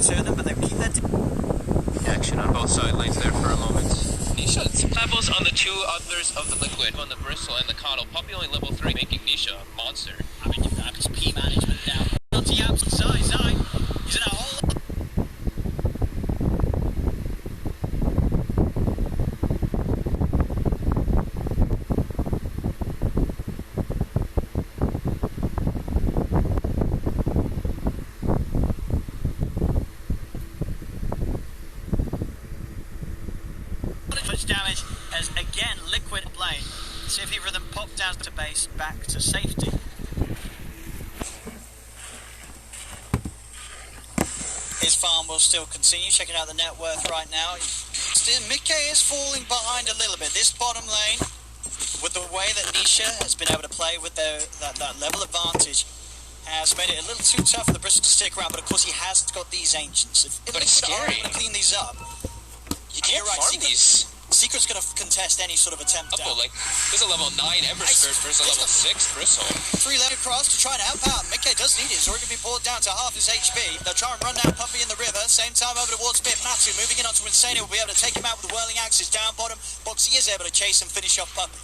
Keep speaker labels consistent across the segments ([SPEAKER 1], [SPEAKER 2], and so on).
[SPEAKER 1] to them, but they keep their
[SPEAKER 2] action on both side lanes there for a moment. Nisha, levels on the two others of the liquid, on the bristle and the coddle. Puppy only level 3, making Nisha a monster.
[SPEAKER 1] I mean, you've got his P management down. Not to Yaps, Zai. He's in a hole. Damage as again liquid blade. See if either of them pop down to base back to safety. His farm will still continue. Checking out the net worth right now. Still, Mickey is falling behind a little bit. This bottom lane, with the way that Nisha has been able to play with that level advantage, has made it a little too tough for the Bristol to stick around. But of course, he has got these ancients. If
[SPEAKER 2] it's scary.
[SPEAKER 1] To clean these up,
[SPEAKER 2] you can't farm these.
[SPEAKER 1] Secret's going to contest any sort of attempt down.
[SPEAKER 2] Like, there's a level 9 Ember Spirit versus a level 6 Bristle.
[SPEAKER 1] 3 left across to try and help out. Mickey does need it. He's already been pulled down to half his HP. They'll try and run down Puppy in the river. Same time over towards Bit. Matsu moving in onto Insane. Will be able to take him out with the whirling axes down bottom. Boxy is able to chase and finish off Puppy.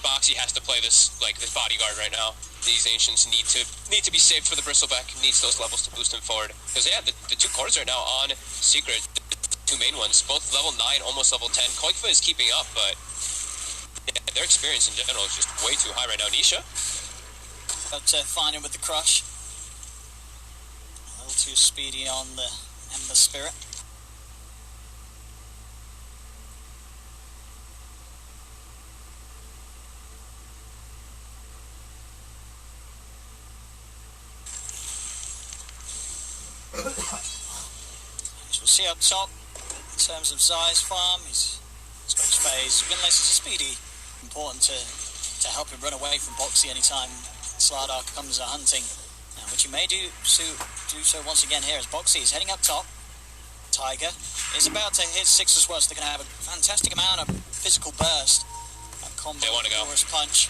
[SPEAKER 2] Boxy has to play this bodyguard right now. These ancients need to be saved for the Bristleback. Needs those levels to boost him forward. Because yeah, the two cores right now on Secret. Two main ones, both level 9, almost level 10. Koikfa is keeping up, but yeah, their experience in general is just way too high right now. Nisha?
[SPEAKER 1] But find him with the crush. A little too speedy on the Ember Spirit. So we'll see up top. In terms of Zai's farm, his switch phase, Winlace is speedy, important to help him run away from Boxy anytime Slardar comes hunting, which he may do so once again here as Boxy is heading up top. Tiger is about to hit 6 as well, so they're going to have a fantastic amount of physical burst. A combo Horus punch.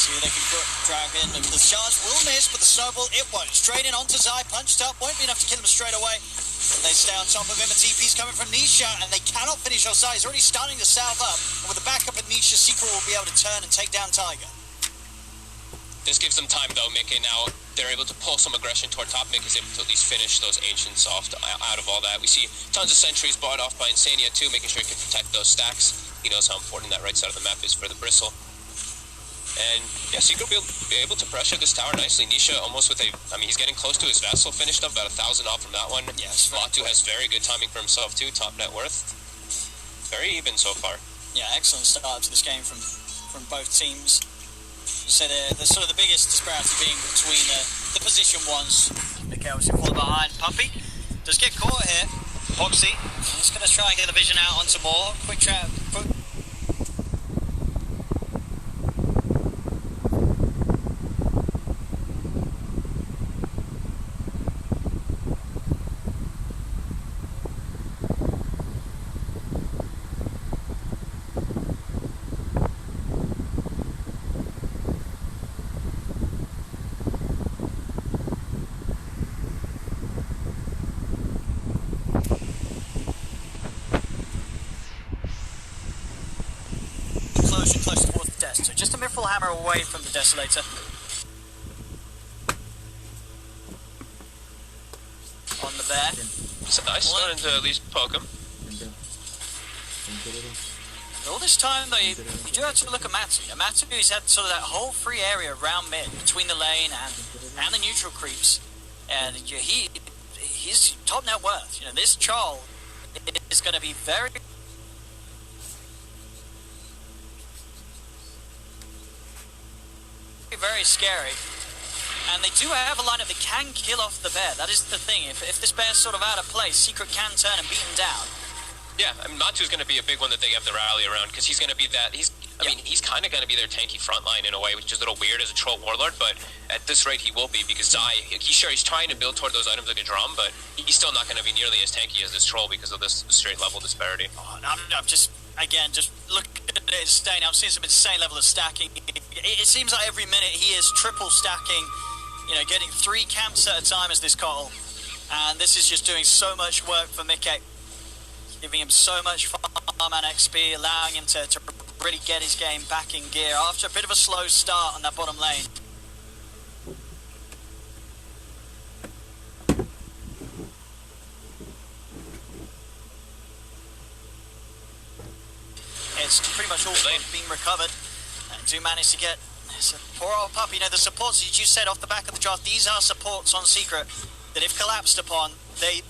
[SPEAKER 1] See if they can drag in. The charge will miss, but the snowball, it won't. Straight in onto Zai, punched up, won't be enough to kill him straight away. But they stay on top of him, and TP's coming from Nisha, and they cannot finish off Zai. He's already starting to salve up, and with the backup of Nisha, Secret will be able to turn and take down Tiger.
[SPEAKER 2] This gives them time, though. Mickey now, they're able to pull some aggression toward top. Mick is able to at least finish those ancients off out of all that. We see tons of sentries bought off by Insania, too, making sure he can protect those stacks. He knows how important that right side of the map is for the Bristle. And yeah, Secret will be able to pressure this tower nicely. Nisha almost with he's getting close to his Vessel, finished up about 1,000 off from that one.
[SPEAKER 1] Yes,
[SPEAKER 2] Latu has very good timing for himself too, top net worth. Very even so far.
[SPEAKER 1] Yeah, excellent start to this game from both teams. So the sort of the biggest disparity being between the position ones. Mikhail was falling behind. Puppy does get caught here. Boxy is going to try and get the vision out onto more. Quick trap. Close towards the desk, so just a Mithril Hammer away from the Desolator. On the bear.
[SPEAKER 2] So nice, starting to at least poke him.
[SPEAKER 1] All this time though, you do have to look at Matsu. Matsu has had sort of that whole free area around mid, between the lane and the neutral creeps. And he's top net worth. You know, this Chol is going to be very scary, and they do have a lineup that can kill off the bear. That is the thing. If this bear's sort of out of place, Secret can turn and beat him down.
[SPEAKER 2] Yeah, I mean, Matsu's going to be a big one that they have to rally around, because he's going to be that. He's kind of going to be their tanky front line in a way, which is a little weird as a troll warlord, but at this rate he will be, because Zai, he's trying to build toward those items like a drum, but he's still not going to be nearly as tanky as this troll because of this straight level disparity.
[SPEAKER 1] Oh, I'm just look at his stain. I'm seeing some insane level of stacking. It seems like every minute he is triple stacking, you know, getting 3 camps at a time as this Cottle. And this is just doing so much work for Mickey, giving him so much farm and XP, allowing him to really get his game back in gear after a bit of a slow start on that bottom lane. It's pretty much all being recovered, and do manage to get poor old puppy. You know, the supports, as you said off the back of the draft, these are supports on Secret that if collapsed upon, they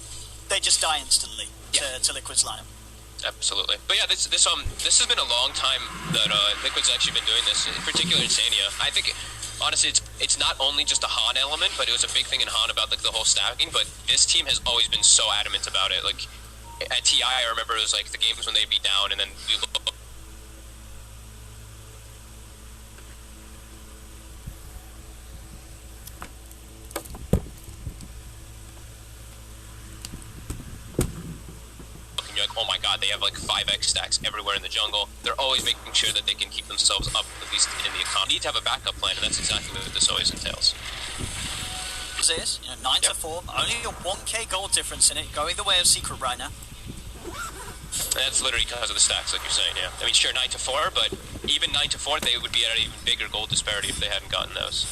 [SPEAKER 1] just die instantly to Liquid's lineup.
[SPEAKER 2] Absolutely. But yeah, this has been a long time that Liquid's actually been doing this, in particular in Sania. I think, honestly, it's not only just a Han element, but it was a big thing in Han about like the whole stacking, but this team has always been so adamant about it. Like, at TI, I remember it was like the games when they'd be down, and then we look. You're like, oh my god, they have like 5x stacks everywhere in the jungle. They're always making sure that they can keep themselves up, at least in the economy. You need to have a backup plan, and that's exactly what this always entails.
[SPEAKER 1] This is, 9 to 4, only a 1k gold difference in it, going the way of Secret right now.
[SPEAKER 2] That's literally because of the stacks, like you're saying, yeah. I mean, sure, 9 to 4, but even 9 to 4, they would be at an even bigger gold disparity if they hadn't gotten those.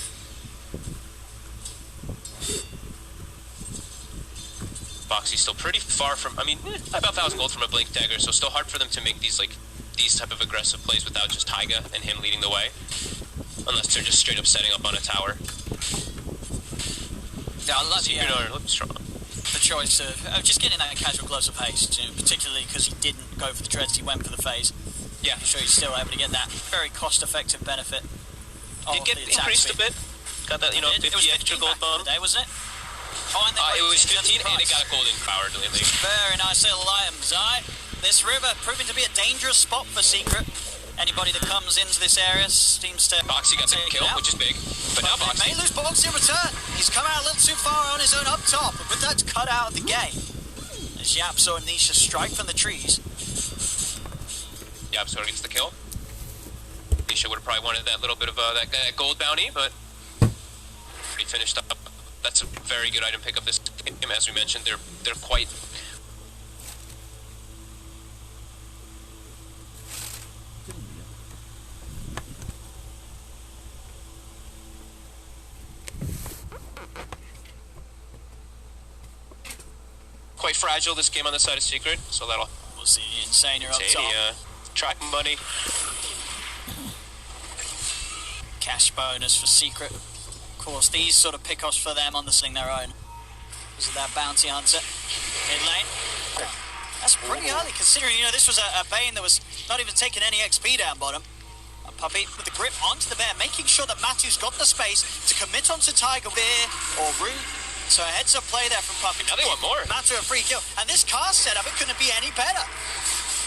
[SPEAKER 2] Foxy's still pretty far from, I mean, about 1,000 gold from a Blink Dagger, so still hard for them to make these type of aggressive plays without just Taiga and him leading the way. Unless they're just straight up setting up on a tower.
[SPEAKER 1] Yeah, I love
[SPEAKER 2] looking strong.
[SPEAKER 1] The choice of just getting that casual gloves of haste, particularly because he didn't go for the dreads, he went for the phase.
[SPEAKER 2] Yeah.
[SPEAKER 1] I'm sure he's still able to get that very cost-effective benefit.
[SPEAKER 2] Did get increased a bit. Got that, 50 extra gold bone.
[SPEAKER 1] Today, wasn't it? Oh, and
[SPEAKER 2] it was 15 and it got a golden power lately.
[SPEAKER 1] Very nice little items, alright? This river proving to be a dangerous spot for Secret. Anybody that comes into this area seems to...
[SPEAKER 2] Boxy got the kill, which is big. But now Boxy...
[SPEAKER 1] may lose Boxy in return. He's come out a little too far on his own up top. But with that cut out of the game, as Yapso and Nisha strike from the trees.
[SPEAKER 2] Yapso gets the kill. Nisha would have probably wanted that little bit of that gold bounty, but... Pretty finished up. That's a very good item pickup this game. As we mentioned, they're quite... quite fragile, this game on the side of Secret, so that'll...
[SPEAKER 1] We'll see Insania up top.
[SPEAKER 2] Track money.
[SPEAKER 1] Cash bonus for Secret. Of course, these sort of pickoffs for them on the sling their own. Because of that bounty hunter. Mid lane. That's pretty early, considering, this was a Bane that was not even taking any XP down bottom. A Puppy with the grip onto the bear, making sure that Matu's got the space to commit onto Tiger Bear or Root. So a heads up play there from Puppy.
[SPEAKER 2] Now they want more.
[SPEAKER 1] Matu a free kill. And this cast setup, it couldn't be any better.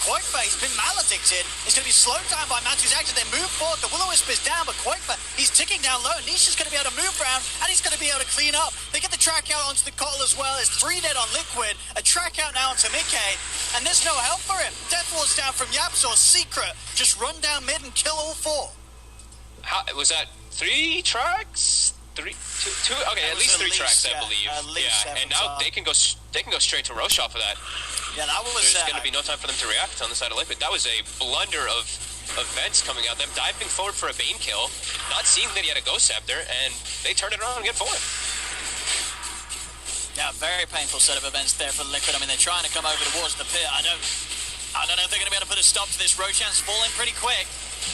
[SPEAKER 1] Quakefa, he's been maledicted. He's going to be slowed down by Matu's action. They move forward. The Will-O-Wisp is down, but Quakefa, he's ticking down low. Nisha's going to be able to move around, and he's going to be able to clean up. They get the track out onto the Cottle as well. It's 3 dead on Liquid. A track out now onto Mickey, and there's no help for him. Death Ward's down from Yapso. Secret just run down mid and kill all 4.
[SPEAKER 2] How was that? 3 tracks? Two? Okay, at least 3 tracks, I believe. And now they can go straight to Roche off of that.
[SPEAKER 1] Yeah, that was...
[SPEAKER 2] There's going to be no time for them to react on the side of Liquid. That was a blunder of events coming out. Them diving forward for a Bane kill, not seeing that he had a Ghost Scepter, and they turned it around and get forward.
[SPEAKER 1] Yeah, very painful set of events there for Liquid. I mean, they're trying to come over towards the pit. I don't know if they're going to be able to put a stop to this. Roshan's falling pretty quick.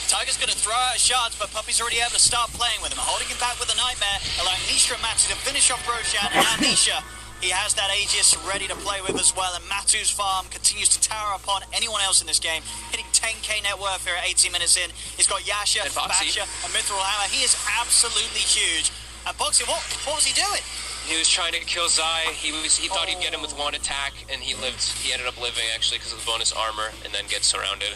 [SPEAKER 1] Tiger's going to throw out shots, but Puppy's already able to start playing with him. Holding him back with a Nightmare, allowing Nisha and Matu to finish off Roshan. And now Nisha, he has that Aegis ready to play with as well. And Matu's farm continues to tower upon anyone else in this game. Hitting 10k net worth here at 18 minutes in. He's got Yasha, Basha, and Mithril Hammer. He is absolutely huge. And Boxy, what was he doing?
[SPEAKER 2] He was trying to kill Zai. He thought he'd get him with 1 attack, and he lived. He ended up living, actually, because of the bonus armor, and then gets surrounded.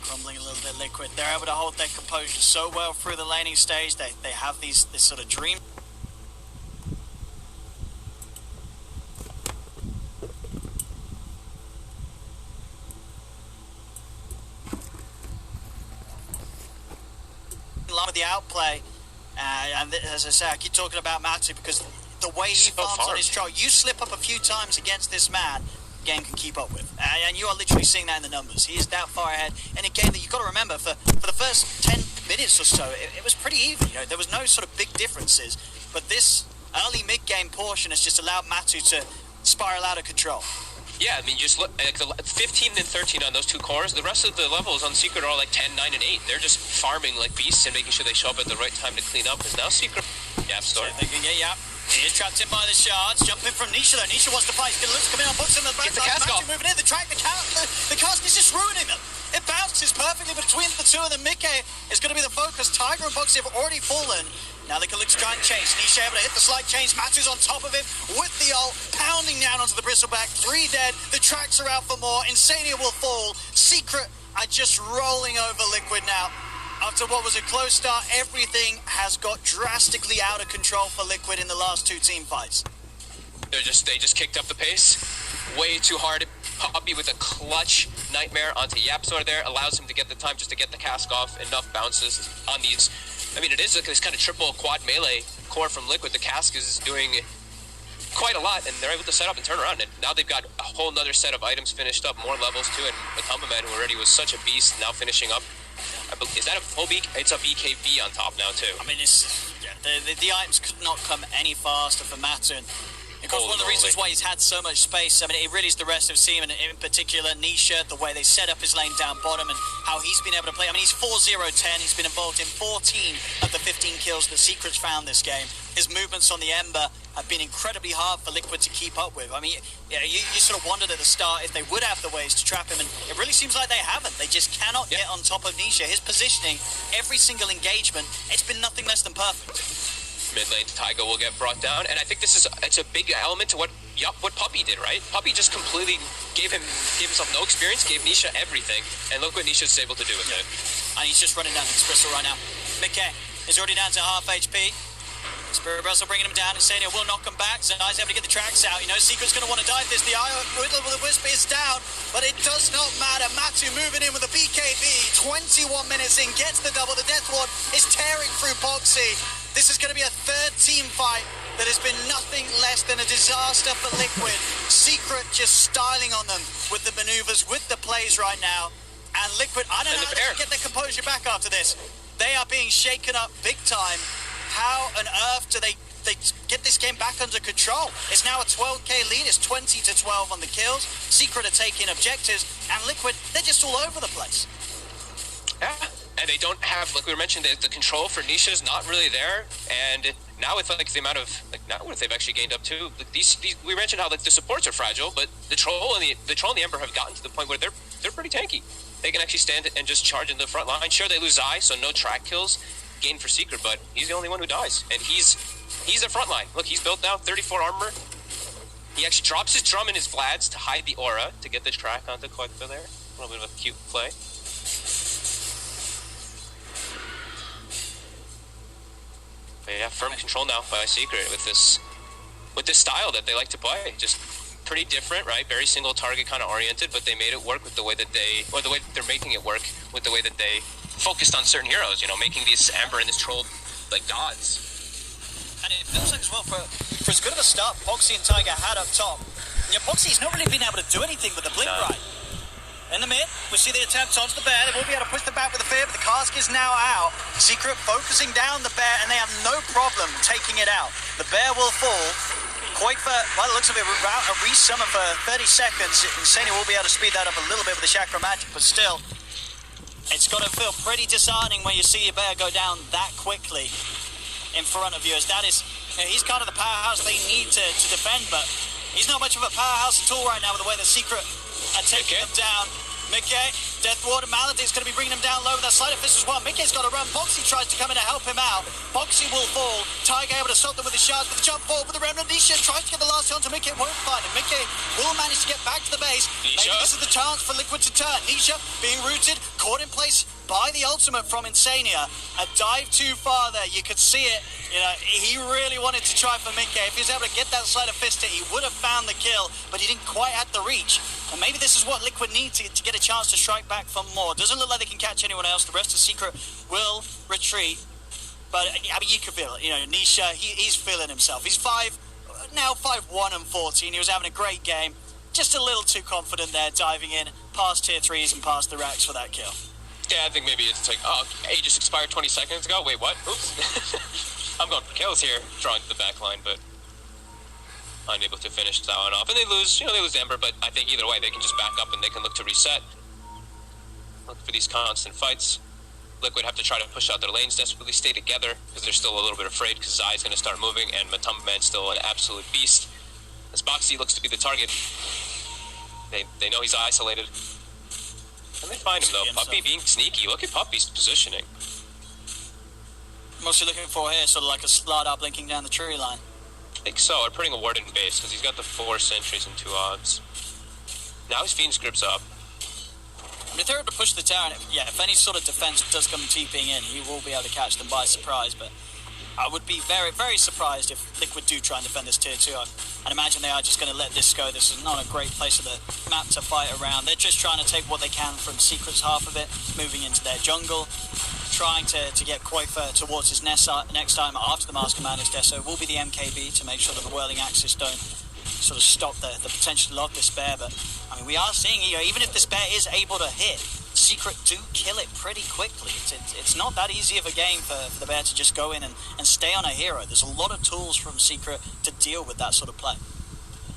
[SPEAKER 1] Crumbling a little bit. Liquid, they're able to hold their composure so well through the laning stage. They have this sort of dream. Along with the outplay, and as I say, I keep talking about Matu because the way he
[SPEAKER 2] So
[SPEAKER 1] farms on
[SPEAKER 2] farmed.
[SPEAKER 1] his troll. You slip up a few times against this man, game can keep up with. And you are literally seeing that in the numbers. He is that far ahead in a game that you've got to remember, for the first 10 minutes or so, it was pretty even. You know, there was no sort of big differences. But this early mid-game portion has just allowed Matu to spiral out of control.
[SPEAKER 2] Yeah, I mean, just look, like the 15 and 13 on those two cores. The rest of the levels on Secret are all like 10, 9, and 8. They're just farming like beasts and making sure they show up at the right time to clean up. Because now Secret App Store.
[SPEAKER 1] So they can get, yeah. He is trapped in by the shards. Jumping from Nisha though. Nisha wants to fight. He's going to look to come in on books in the back.
[SPEAKER 2] Get the cask off.
[SPEAKER 1] Moving in. The track, the cask is just ruining them. It bounces perfectly between the two of them. Mickey is going to be the focus. Tiger and Boxy have already fallen. Now they can look to try and chase. Nisha able to hit the slide chains. Matu's on top of him with the ult, pounding down onto the bristleback. 3 dead. The tracks are out for more. Insania will fall. Secret are just rolling over Liquid now. After what was a close start, everything has got drastically out of control for Liquid in the last 2 team fights.
[SPEAKER 2] They just kicked up the pace way too hard. Poppy with a clutch nightmare onto Yapsor there allows him to get the time just to get the cask off. Enough bounces on these. I mean, it is like this kind of triple quad melee core from Liquid. The cask is doing quite a lot, and they're able to set up and turn around. And now they've got a whole nother set of items finished up, more levels too. And with Humberman, who already was such a beast, now finishing up. Is that a full BK? It's a BKB on top now too.
[SPEAKER 1] I mean, the items could not come any faster for Matu. And of course, one of the reasons why he's had so much space, I mean, it really is the rest of his team, and in particular, Nisha, the way they set up his lane down bottom, and how he's been able to play. I mean, he's 4-0-10. He's been involved in 14 of the 15 kills that Secret's found this game. His movements on the Ember have been incredibly hard for Liquid to keep up with. I mean, you sort of wondered at the start if they would have the ways to trap him, and it really seems like they haven't. They just cannot get on top of Nisha. His positioning, every single engagement, it's been nothing less than perfect.
[SPEAKER 2] Mid lane, Taiga will get brought down, and I think it's a big element to what Puppy did, right? Puppy just completely gave himself no experience, gave Nisha everything, and look what Nisha's able to do with it.
[SPEAKER 1] And he's just running down the Espresso right now. Mickey is already down to half HP. Spirit Breath will bringing him down. Insania will knock him back. Zai's able to get the tracks out. You know, Secret's going to want to dive this. The Eye with the Wisp is down, but it does not matter. Matu moving in with a BKB. 21 minutes in, gets the double. The Death Ward is tearing through Boxy. This is going to be a 3rd team fight that has been nothing less than a disaster for Liquid. Secret just styling on them with the maneuvers, with the plays right now. And Liquid, I don't know how they can get their composure back after this. They are being shaken up big time. How on earth do they get this game back under control? It's now a 12k lead. It's 20-12 on the kills. Secret are taking objectives, and Liquid, they're just all over the place.
[SPEAKER 2] Yeah, and they don't have, like we mentioned, the control for Nisha is not really there. And now with like the amount of now what they've actually gained up to, like these we mentioned how like the supports are fragile, but the troll and the Ember have gotten to the point where they're pretty tanky. They can actually stand and just charge into the front line. Sure, they lose Zai, so no track kills gained for Secret, but he's the only one who dies, and he's the front line. Look, he's built now, 34 armor. He actually drops his drum and his Vlads to hide the aura to get the track onto Quekka there. A little bit of a cute play. But yeah, firm control now by Secret with this style that they like to play. Just pretty different, right? Very single target kind of oriented, but they made it work with the way that they're making it work with the way that they focused on certain heroes, you know, making these Amber and this troll like gods.
[SPEAKER 1] And it feels like as well, for as good of a start Boxy and Tiger had up top, yeah, Boxy's not really been able to do anything with the blink right. In the mid, we see the attempt onto the bear. They will be able to push the back with the fear, but the cask is now out. Secret focusing down the bear, and they have no problem taking it out. The bear will fall. Quite for, by the looks of it, a resummon for 30 seconds. Insania will be able to speed that up a little bit with the Chakra Magic, but still, it's got to feel pretty disheartening when you see your bear go down that quickly in front of you, as that is, you know, he's kind of the powerhouse they need to defend, but he's not much of a powerhouse at all right now with the way the Secret are taking them down. Mickey, Death Ward and Malady is going to be bringing him down low with that Sleight of Fist as well. Mickey's got to run. Boxy tries to come in to help him out. Boxy will fall. Tiger able to stop them with the shards, with the jump forward with the Remnant. Nisha tries to get the last shot to Mickey. Won't find him. Mickey will manage to get back to the base.
[SPEAKER 2] Nisha.
[SPEAKER 1] Maybe this is the chance for Liquid to turn. Nisha being rooted, caught in place by the ultimate from Insania. A dive too far there. You could see it. You know, he really wanted to try for Mickey. If he was able to get that Sleight of Fist, he would have found the kill, but he didn't quite have the reach. And maybe this is what Liquid need to get a chance to strike back for more. Doesn't look like they can catch anyone else. The rest of Secret will retreat. But, I mean, you could feel it. You know, Nisha, he's feeling himself. He's 5 now 5-1 and 14. He was having a great game. Just a little too confident there, diving in past tier 3s and past the racks for that kill.
[SPEAKER 2] Yeah, I think maybe it's like, oh, A just expired 20 seconds ago. Wait, what? Oops. I'm going for kills here, drawing to the back line, but unable to finish that one off. And they lose, they lose Ember, but I think either way, they can just back up and they can look to reset. Look for these constant fights. Liquid have to try to push out their lanes, desperately stay together, because they're still a little bit afraid, because Zai is going to start moving, and Matumba Man's still an absolute beast. As Boxy looks to be the target, they know he's isolated. And they find him, though. Puppy being sneaky. Look at Puppy's positioning.
[SPEAKER 1] Mostly looking for here, sort of like a Slardar blinking down the tree line.
[SPEAKER 2] I think so. They're putting a ward in base, because he's got the 4 sentries and 2 odds. Now his Fiend's grip's up.
[SPEAKER 1] I mean, if they're able to push the tower, if any sort of defense does come TPing in, he will be able to catch them by surprise, but I would be very, very surprised if Liquid do try and defend this tier 2. I'd imagine they are just going to let this go. This is not a great place of the map to fight around. They're just trying to take what they can from Secret's half of it, moving into their jungle, trying to get Quaker towards his next time after the Mask Command is Deso will be the MKB to make sure that the Whirling Axis don't sort of stop the potential of this bear. But I mean, we are seeing, even if this bear is able to hit, Secret do kill it pretty quickly. It's not that easy of a game for the bear to just go in and stay on a hero. There's a lot of tools from Secret to deal with that sort of play.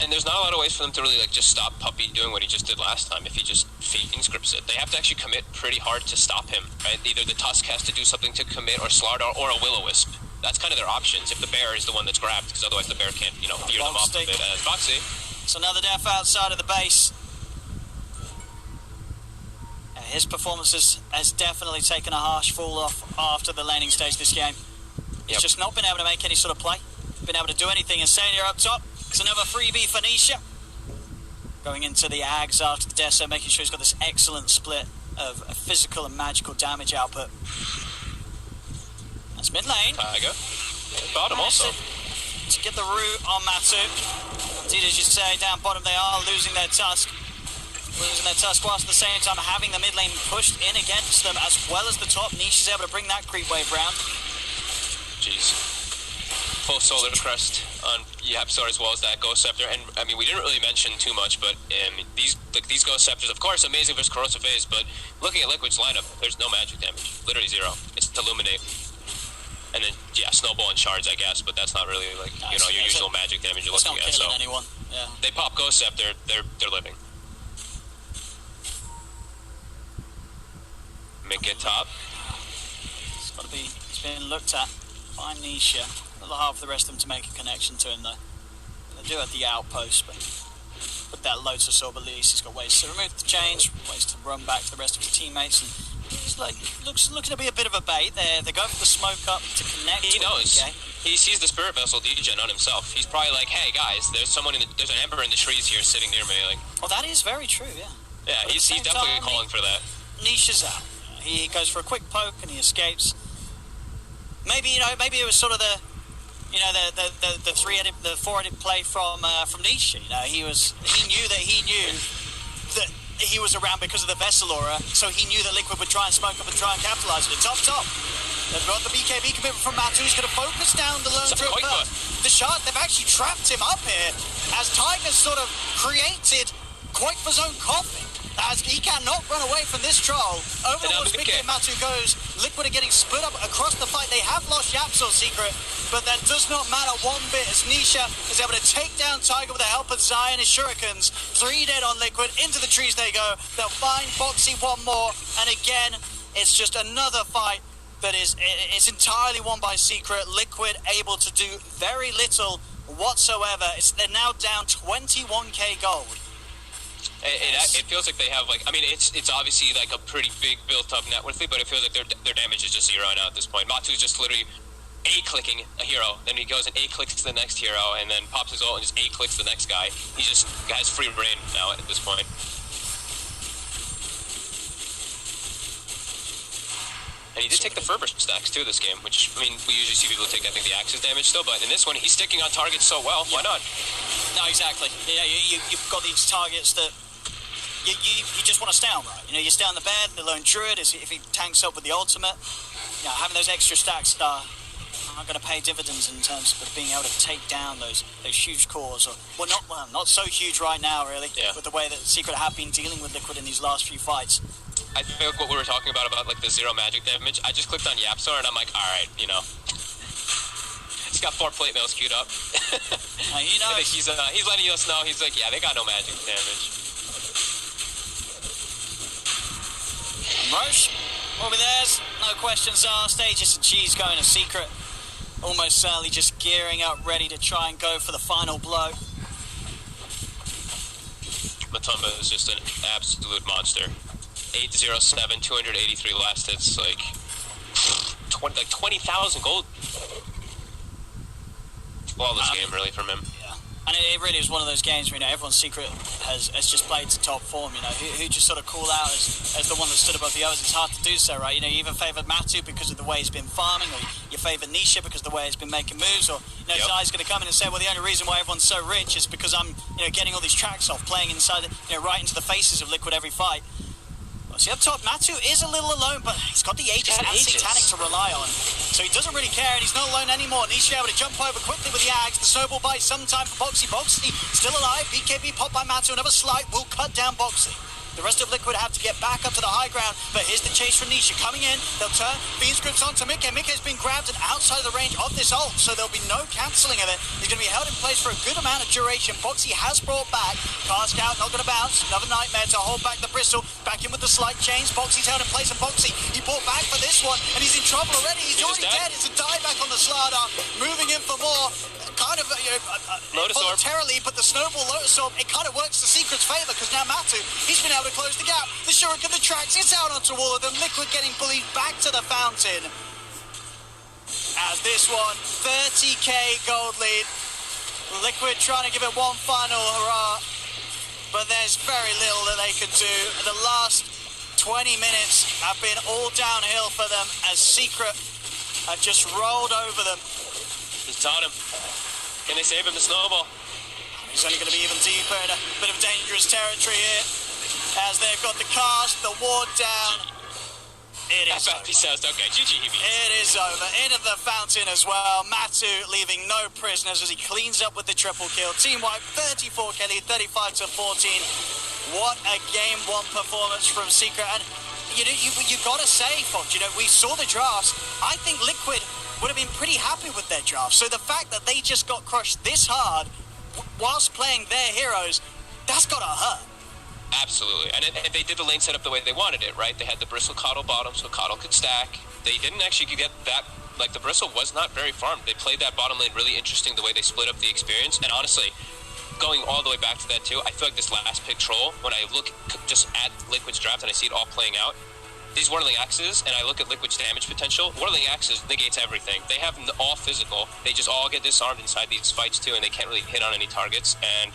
[SPEAKER 2] And there's not a lot of ways for them to really just stop Puppy doing what he just did last time if he just Fiend scripts it. They have to actually commit pretty hard to stop him, right? Either the Tusk has to do something to commit, or Slardar, or a Will-O-Wisp. That's kind of their options if the bear is the one that's grabbed, because otherwise the bear can't, veer them off of it as Boxy.
[SPEAKER 1] So another death outside of the base. His performance has definitely taken a harsh fall off after the laning stage this game. He's just not been able to make any sort of play, been able to do anything. Insania up top. It's another freebie for Nisha. Going into the Ags after the Deso, making sure he's got this excellent split of physical and magical damage output. That's mid lane.
[SPEAKER 2] Tiger. Bottom also.
[SPEAKER 1] To get the root on Matu. Indeed, as you say, down bottom they are losing their Tusk. Losing their Tusk whilst at the same time having the mid lane pushed in against them as well as the top. Niche is able to bring that creep wave round.
[SPEAKER 2] Jeez. Full Solar Crest on Yapstar as well as that Ghost Scepter. And I mean, we didn't really mention too much, but these Ghost Scepters, of course, amazing versus Corrosive Phase, but looking at Liquid's lineup, there's no magic damage. Literally 0. It's Illuminate. And then, Snowball and Shards, I guess, but that's not really your usual magic damage you're looking at. So
[SPEAKER 1] anyone. Yeah.
[SPEAKER 2] They pop Ghost Scepter, they're living. Get top.
[SPEAKER 1] He's being looked at by Nisha. A little hard for the rest of them to make a connection to him though. They do have the outpost, but with that Lotus Orb at least he's got ways to remove the chains, ways to run back to the rest of his teammates, and he's looking to be a bit of a bait. They're going for the smoke up to connect.
[SPEAKER 2] He knows. He sees the Spirit Vessel degen on himself. He's probably like, hey guys, there's an Ember in the trees here sitting near me. Like,
[SPEAKER 1] well, that is very true. Yeah.
[SPEAKER 2] Yeah, he's definitely calling for that.
[SPEAKER 1] Nisha's out. He goes for a quick poke and he escapes. Maybe it was sort of the four-headed play from Nisha. He knew that he was around because of the Vessel aura, so he knew that Liquid would try and smoke up and try and capitalize on it. Top. They've got the BKB commitment from Matu. He's going to focus down the lone drip. The shot, they've actually trapped him up here as Tiger's sort of created Quake's own coffin. As he cannot run away from this troll. Overlord's big game Matu goes. Liquid are getting split up across the fight. They have lost Yapsor's Secret, but that does not matter one bit as Nisha is able to take down Tiger with the help of Zai and his shurikens. 3 dead on Liquid. Into the trees they go. They'll find Boxy one more, and again, it's just another fight that it's entirely won by Secret. Liquid able to do very little whatsoever. They're now down 21k gold.
[SPEAKER 2] It feels like they have it's obviously like a pretty big built-up net worth, but it feels like their damage is just 0 now at this point. Matu's just literally A-clicking a hero, then he goes and A-clicks to the next hero, and then pops his ult and just A-clicks the next guy. He just has free reign now at this point. And he did take the Fervor stacks too this game, which, we usually see people take, I think, the Axis damage still, but in this one, he's sticking on target so well. Why not?
[SPEAKER 1] No, exactly. Yeah, you've got these targets that you just want to stay on, right? You stay on the bed, the lone druid, if he tanks up with the ultimate, having those extra stacks are are going to pay dividends in terms of being able to take down those huge cores. Or, not so huge right now, really, with the way that Secret have been dealing with Liquid in these last few fights.
[SPEAKER 2] I think what we were talking about like the zero magic damage, I just clicked on Yapsor and I'm like, alright, you know. He's got 4 plate mails queued up.
[SPEAKER 1] He knows.
[SPEAKER 2] He's letting us know, he's like, yeah, they got no magic damage.
[SPEAKER 1] Roche, over there's no questions asked. Aegis and G's going to Secret. Almost certainly just gearing up, ready to try and go for the final blow.
[SPEAKER 2] Matumba is just an absolute monster. 807, 283 last hits, like 20,000 gold. Flawless game, really, from him.
[SPEAKER 1] Yeah, and it really is one of those games where, you know, everyone's Secret has just played to top form. You know, who just sort of call out as the one that stood above the others. It's hard to do so, right? You know, you even favoured Matu because of the way he's been farming, or you favoured Nisha because of the way he's been making moves, or, you know, Zai's going to come in and say, well, the only reason why everyone's so rich is because I'm, you know, getting all these tracks off, playing inside, you know, right into the faces of Liquid every fight. See, up top, Matu is a little alone, but he's got the Aegis and Satanic to rely on. So he doesn't really care, and he's not alone anymore. Nisha able to jump over quickly with the Ags. The snowball buys some time for Boxy. Boxy still alive. BKB popped by Matu. Another slide will cut down Boxy. The rest of Liquid have to get back up to the high ground, but here's the chase from Nisha coming in. They'll turn Fiend's grips onto Mikke. Mikke's been grabbed and outside of the range of this ult, so there'll be no cancelling of it. He's going to be held in place for a good amount of duration. Boxy has brought back. Cask out, not going to bounce. Another Nightmare to hold back the Bristle. Back in with the slight chains. Boxy's held in place, and Boxy, he brought back for this one, and he's in trouble already. He's already dead. It's a dieback on the Slardar. Moving in for more. Kind of, voluntarily, but the snowball Lotus Orb, it kind of works to Secret's favour, because now Matu, he's been able to close the gap. The Shuriken, the tracks, it's out onto all of them. Liquid getting bullied back to the fountain. As this one, 30k gold lead. Liquid trying to give it one final hurrah, but there's very little that they can do. The last 20 minutes have been all downhill for them, as Secret have just rolled over them.
[SPEAKER 2] Just taught him. Can they save him, the snowball?
[SPEAKER 1] He's only going to be even deeper in a bit of dangerous territory here, as they've got the cast, the ward down. It is over.
[SPEAKER 2] Okay, GG.
[SPEAKER 1] It is over. Into the fountain as well. Matu leaving no prisoners as he cleans up with the triple kill. Team wipe, 34 Kelly, 35 to 14. What a game one performance from Secret. And you got to say, Fox, you know, we saw the drafts. I think Liquid would have been pretty happy with their draft. So the fact that they just got crushed this hard whilst playing their heroes, that's got to hurt.
[SPEAKER 2] Absolutely. And they did the lane setup the way they wanted it, right? They had the Bristle Coddle bottom so Coddle could stack. They didn't actually get that, like the Bristle was not very farmed. They played that bottom lane really interesting the way they split up the experience. And honestly, going all the way back to that too, I feel like this last pick Troll, when I look just at Liquid's draft and I see it all playing out, these Whirling Axes, and I look at Liquid's damage potential, Whirling Axes negates everything. They have them all physical. They just all get disarmed inside these fights too, and they can't really hit on any targets. And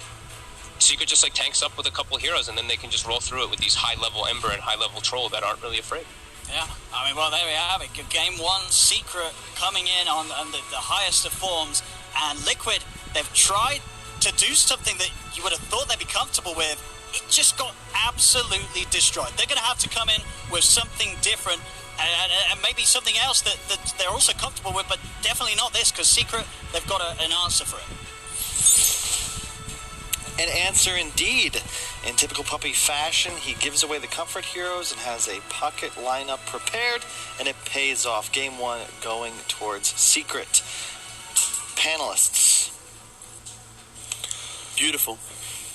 [SPEAKER 2] Secret just like tanks up with a couple heroes, and then they can just roll through it with these high-level Ember and high-level Troll that aren't really afraid.
[SPEAKER 1] Yeah, I mean, well, there we have it. Game one, Secret coming in on the highest of forms, and Liquid, they've tried to do something that you would have thought they'd be comfortable with. It just got absolutely destroyed. They're going to have to come in with something different, and maybe something else that they're also comfortable with, but definitely not this, because Secret, they've got an answer for it.
[SPEAKER 3] An answer indeed. In typical Puppy fashion, he gives away the comfort heroes and has a pocket lineup prepared, and it pays off. Game one going towards Secret. Panelists.
[SPEAKER 4] Beautiful.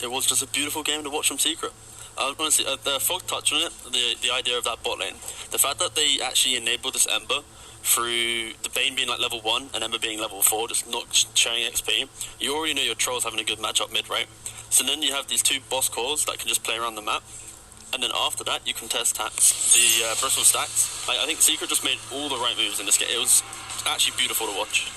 [SPEAKER 4] It was just a beautiful game to watch from Secret. Honestly, the Fog touched on it, the idea of that bot lane. The fact that they actually enabled this Ember through the Bane being like level 1 and Ember being level 4, just not sharing XP, you already know your Troll's having a good matchup mid, right? So then you have these two boss cores that can just play around the map, and then after that you can test the Bristle stacks. I think Secret just made all the right moves in this game. It was actually beautiful to watch.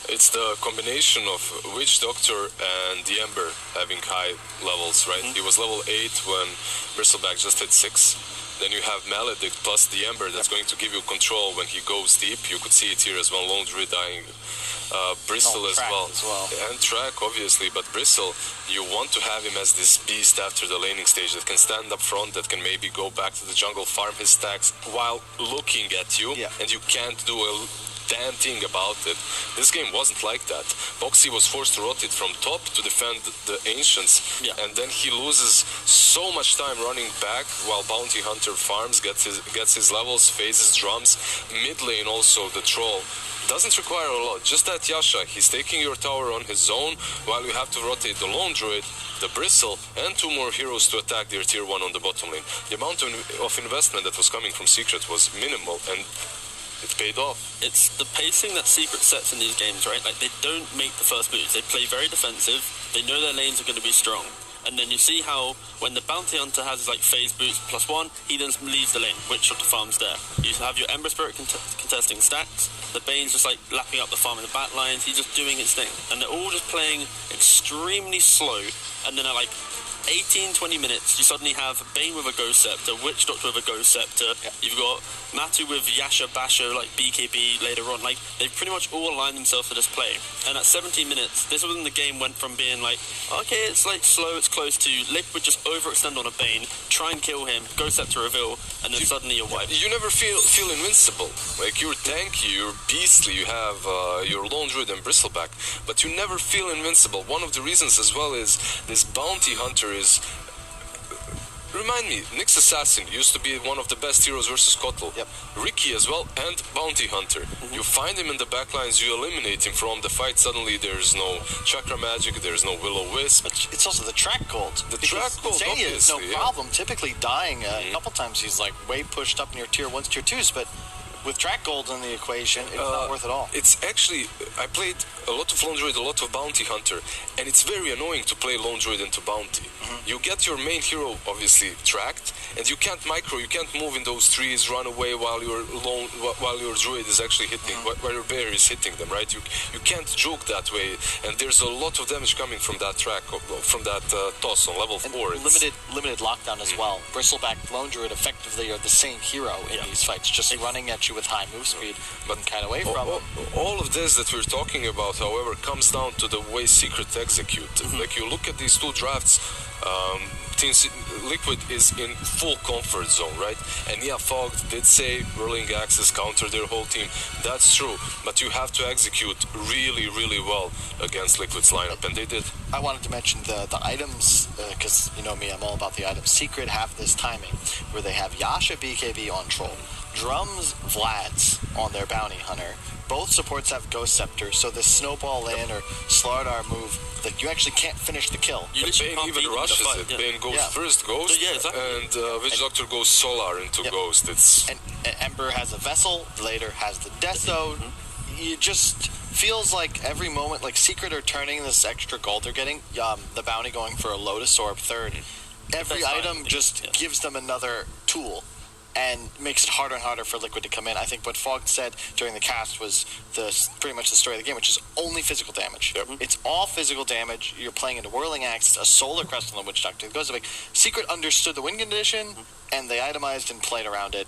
[SPEAKER 5] It's the combination of Witch Doctor and the Ember having high levels, right? He was level 8 when Bristleback just hit 6. Then you have Maledict plus the Ember that's going to give you control when he goes deep. You could see it here as well, Lone Druid dying. Bristle as well. And Track, obviously, but Bristle, you want to have him as this beast after the laning stage that can stand up front, that can maybe go back to the jungle, farm his stacks while looking at you, and you can't do a damn thing about it. This game wasn't like that. Boxy was forced to rotate from top to defend the Ancients, and then he loses so much time running back while Bounty Hunter farms, gets his levels, phases, drums. Mid lane also, the Troll. Doesn't require a lot, just that Yasha, he's taking your tower on his own, while you have to rotate the Lone Druid, the Bristle, and 2 more heroes to attack their tier 1 on the bottom lane. The amount of investment that was coming from Secret was minimal, and it paid off.
[SPEAKER 4] It's the pacing that Secret sets in these games, right? Like, they don't make the first moves. They play very defensive. They know their lanes are going to be strong. And then you see how when the Bounty Hunter has his like phase boost +1, he then leaves the lane, Witchshot to farms there. You have your Ember Spirit contesting stacks, the Bane's just like lapping up the farm in the back lines, he's just doing his thing. And they're all just playing extremely slow, and then at like 18-20 minutes, you suddenly have Bane with a Ghost Scepter, Witch Doctor with a Ghost Scepter, you've got Matu with Yasha, Basho, like BKB later on. Like, they've pretty much all aligned themselves to this play. And at 17 minutes, this was when the game went from being like, okay, it's like slow, it's close, to Liquid just overextend on a Bane, try and kill him, Ghost Scepter reveal, and then suddenly you're wiped.
[SPEAKER 5] You never feel invincible. Like, you're tanky, you're beastly, you have your Lone Druid and Bristleback, but you never feel invincible. One of the reasons as well is this Bounty Hunter is... Remind me, Nyx Assassin used to be one of the best heroes versus Kotl. Ricky as well, and Bounty Hunter. You find him in the backlines, you eliminate him from the fight, suddenly there's no Chakra Magic, there's no Will-O-Wisp.
[SPEAKER 3] It's also the track gold.
[SPEAKER 5] The track gold,
[SPEAKER 3] Insania is no
[SPEAKER 5] obviously,
[SPEAKER 3] problem. Typically dying a couple times, he's like way pushed up in your tier 1s, tier 2s, but with track gold in the equation, it's not worth it all.
[SPEAKER 5] It's actually, I played a lot of Lone Druid, a lot of Bounty Hunter, and it's very annoying to play Lone Druid into Bounty. You get your main hero obviously tracked, and you can't micro, you can't move in those trees, run away while your Druid is actually hitting, while your bear is hitting them, right? You can't juke that way, and there's a lot of damage coming from that track, from that toss on level 4.
[SPEAKER 3] Limited lockdown as well. Bristleback, Lone Druid effectively are the same hero in these fights, just running at you with high move speed, but kind of away from him.
[SPEAKER 5] All of this that we're talking about, however, comes down to the way Secret execute. Like, you look at these 2 drafts, Team Liquid is in full comfort zone, right? And yeah, Fog did say Whirling Axes counter their whole team. That's true, but you have to execute really, really well against Liquid's lineup, and they did.
[SPEAKER 3] I wanted to mention the items, because you know me, I'm all about the items. Secret have this timing where they have Yasha BKB on Troll, Drums Vlad's on their Bounty Hunter. Both supports have Ghost Scepter, so this snowball in or Slardar move, that you actually can't finish the kill.
[SPEAKER 5] Bane even rushes it. Bane goes first Ghost, and Witch Doctor goes Solar into Ghost.
[SPEAKER 3] And Ember has a Vessel, later has the Death Zone. It just feels like every moment, like Secret are turning this extra gold they're getting, the bounty going for a Lotus Orb third. Every item just gives them another tool and makes it harder and harder for Liquid to come in. I think what Fog said during the cast was pretty much the story of the game, which is only physical damage. It's all physical damage. You're playing into Whirling Axe, a Solar Crest on the Witch Doctor. It goes like Secret understood the win condition, and they itemized and played around it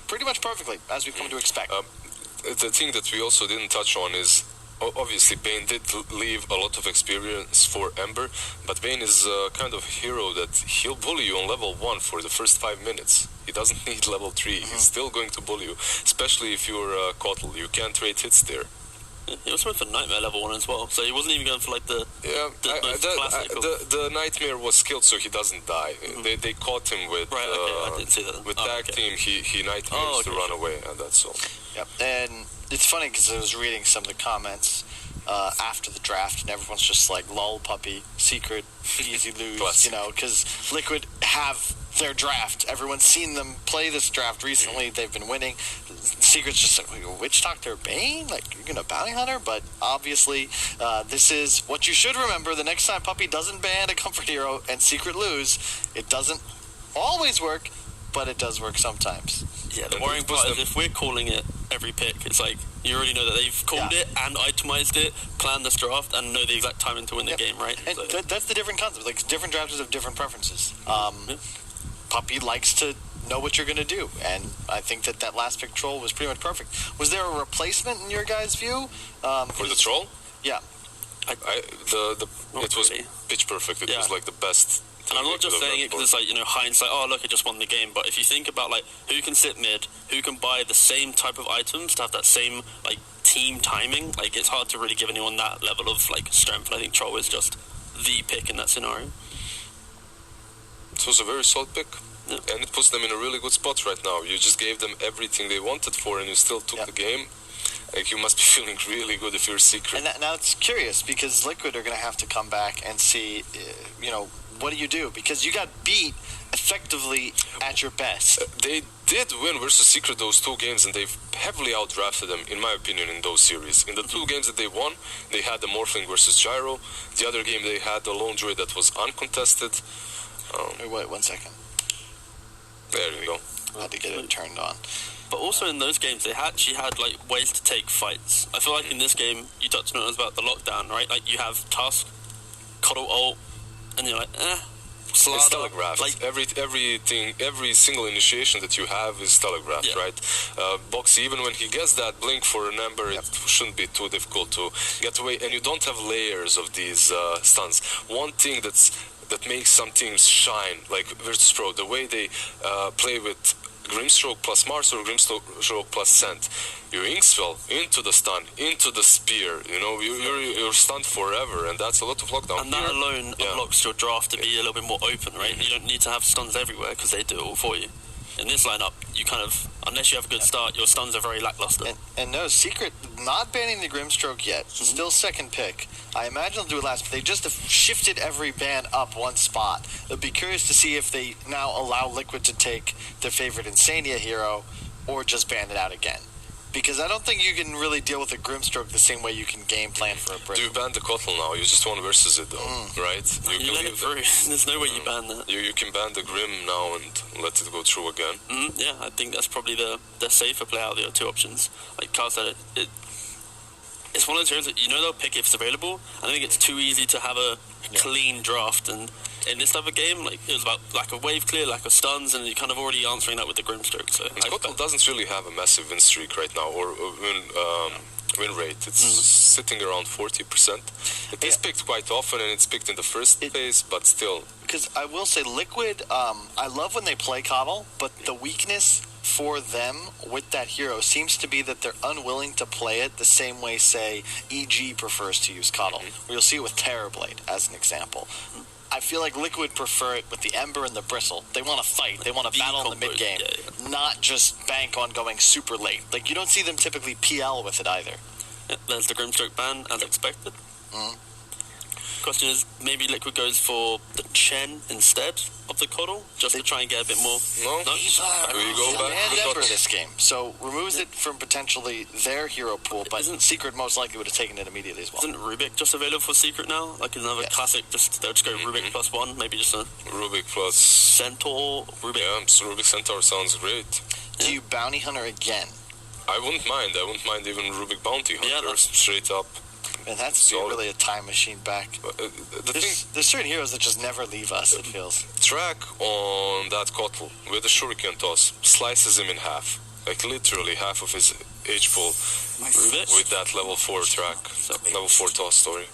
[SPEAKER 3] pretty much perfectly, as we've come to expect.
[SPEAKER 5] The thing that we also didn't touch on is, obviously, Bane did leave a lot of experience for Ember, but Bane is a kind of hero that he'll bully you on level 1 for the first 5 minutes. He doesn't need level 3. He's still going to bully you, especially if you're Kotl. You can't trade hits there.
[SPEAKER 4] He also went for Nightmare level 1 as well, so he wasn't even going for like the
[SPEAKER 5] Nightmare was killed so he doesn't die. They caught him with
[SPEAKER 4] I didn't see that.
[SPEAKER 5] With tag team. He Nightmares to run away, and that's all.
[SPEAKER 3] And it's funny because I was reading some of the comments after the draft, and everyone's just like, lol puppy, Secret, easy lose, you know, because Liquid have their draft. Everyone's seen them play this draft recently. They've been winning. Secret's just like, Witch Doctor Bane? Like, you're going to Bounty Hunter? But obviously, this is what you should remember. The next time Puppy doesn't ban a comfort hero and Secret lose, it doesn't always work, but it does work sometimes.
[SPEAKER 4] Yeah, the worrying part is if we're calling it every pick, it's like, you already know that they've called it and itemized it, planned this draft, and know the exact timing to win the game, right?
[SPEAKER 3] And so that's the different concept. Like, different drafters have different preferences. Puppy likes to know what you're going to do, and I think that last pick Troll was pretty much perfect. Was there a replacement in your guys' view?
[SPEAKER 5] For the Troll?
[SPEAKER 3] Yeah.
[SPEAKER 5] It was pitch perfect. It was like the best
[SPEAKER 4] And I'm not just saying it because it's like, hindsight, oh, look, it just won the game. But if you think about, like, who can sit mid, who can buy the same type of items to have that same, like, team timing, like, it's hard to really give anyone that level of, like, strength. And I think Troll is just the pick in that scenario.
[SPEAKER 5] It was a very solid pick.
[SPEAKER 4] Yeah.
[SPEAKER 5] And it puts them in a really good spot right now. You just gave them everything they wanted for, and you still took the game. Like, you must be feeling really good if you're Secret.
[SPEAKER 3] And now it's curious, because Liquid are going to have to come back and see, what do you do? Because you got beat effectively at your best.
[SPEAKER 5] They did win versus Secret those 2 games, and they've heavily outdrafted them, in my opinion, in those series. In the 2 games that they won, they had the Morphling versus Gyro. The other game, they had the Lone Druid that was uncontested.
[SPEAKER 3] Wait 1 second.
[SPEAKER 5] There you go.
[SPEAKER 3] I had to get it turned on.
[SPEAKER 4] But also in those games, they actually had, like, ways to take fights. I feel like in this game, you touched on it, about the lockdown, right? Like, you have Tusk, Cuddle ult, and you're like, Slardar.
[SPEAKER 5] It's telegraphed.
[SPEAKER 4] Like,
[SPEAKER 5] every single initiation that you have is telegraphed, right? Boxy, even when he gets that blink for an Ember, it shouldn't be too difficult to get away. And you don't have layers of these stuns. One thing that makes some teams shine, like Virtus.pro, the way they play with Grimstroke plus Mars or Grimstroke plus Scent. Your Inkswell into the stun, into the spear, you're stunned forever, and that's a lot of lockdown.
[SPEAKER 4] And that alone unlocks your draft to be a little bit more open, right? You don't need to have stuns everywhere because they do it all for you. In this lineup, you kind of, unless you have a good start, your stuns are very lackluster.
[SPEAKER 3] And no, Secret, not banning the Grimstroke yet. Still second pick. I imagine they'll do it last, but they just have shifted every ban up 1 spot. I'd be curious to see if they now allow Liquid to take their favorite Insania hero or just ban it out again. Because I don't think you can really deal with a Grimstroke the same way you can game plan for a Brit.
[SPEAKER 5] Do you ban the Kotl now? You just want versus it, though, right?
[SPEAKER 4] You let it through. There's no way you ban that.
[SPEAKER 5] You can ban the Grim now and let it go through again.
[SPEAKER 4] Yeah, I think that's probably the safer play out of the 2 options. Like Carl said, it's one of those heroes that they'll pick if it's available. I think it's too easy to have a clean draft, and in this type of game, like, it was about lack of wave clear, lack of stuns, and you're kind of already answering that with the Grimstroke. So
[SPEAKER 5] Kotl doesn't really have a massive win streak right now, or win rate. It's sitting around 40%. It is picked quite often, and it's picked in the first phase, but still.
[SPEAKER 3] Because I will say, Liquid, I love when they play Coddle, but the weakness for them with that hero seems to be that they're unwilling to play it the same way, say, EG prefers to use Coddle. You'll see it with Terrorblade, as an example. I feel like Liquid prefer it with the Ember and the Bristle. They want to fight. They want to battle in the mid-game, not just bank on going super late. Like, you don't see them typically PL with it either.
[SPEAKER 4] Yeah, there's the Grimstroke ban, as expected. Question is, maybe Liquid goes for the Chen instead of the Coddle, just to try and get a bit more...
[SPEAKER 5] No? We go back
[SPEAKER 3] and
[SPEAKER 5] to
[SPEAKER 3] Ember
[SPEAKER 5] Kotl.
[SPEAKER 3] this game, so removes it from potentially their hero pool, but Secret most likely would have taken it immediately as well.
[SPEAKER 4] Isn't Rubik just available for Secret now? Like another classic, they'll just go Rubik plus 1, maybe just a
[SPEAKER 5] Rubik plus...
[SPEAKER 4] Centaur, Rubik.
[SPEAKER 5] Yeah, so Rubik Centaur sounds great.
[SPEAKER 3] Do you Bounty Hunter again?
[SPEAKER 5] I wouldn't mind even Rubik Bounty Hunter, straight up.
[SPEAKER 3] And that's really a time machine back. There's certain heroes that just never leave us, it feels.
[SPEAKER 5] Track on that Kotl with a shuriken toss slices him in half. Like, literally half of his H pool with that level 4 track. Level 4 toss story.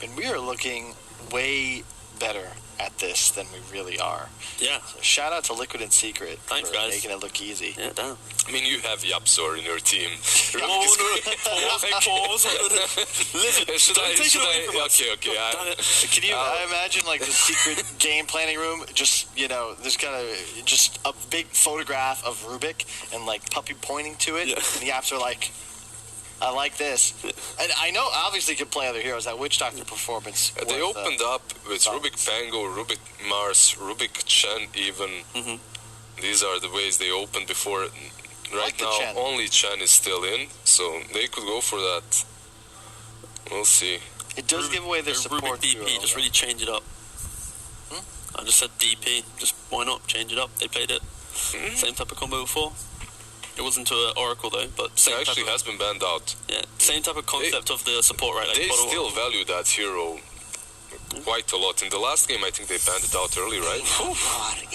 [SPEAKER 3] And we are looking way better at this than we really are.
[SPEAKER 4] Yeah.
[SPEAKER 3] So shout out to Liquid and Secret for making it look easy.
[SPEAKER 4] Yeah, damn.
[SPEAKER 5] I mean, you have Yapzor in your team.
[SPEAKER 4] Pause. Listen,
[SPEAKER 5] should I? Okay.
[SPEAKER 3] Can you imagine, like, the Secret game planning room? Just, there's just a big photograph of Rubik and, like, Puppy pointing to it. Yeah. And the apps are like, I like this. And I know, obviously, you can play other heroes. That Witch Doctor performance.
[SPEAKER 5] They opened up with Rubik Pango, Rubik Mars, Rubik Chen even. These are the ways they opened before. Right now,
[SPEAKER 3] Chen.
[SPEAKER 5] only Chen is still in, so they could go for that. We'll see.
[SPEAKER 3] It does give away their support.
[SPEAKER 4] Rubik DP, just really change it up. I just said DP, just why not change it up? They played it. Same type of combo before. It wasn't to an Oracle though, but same
[SPEAKER 5] it actually has been banned out.
[SPEAKER 4] Yeah, same type of concept of the support, right? Like
[SPEAKER 5] they still value that hero quite a lot. In the last game, I think they banned it out early, right?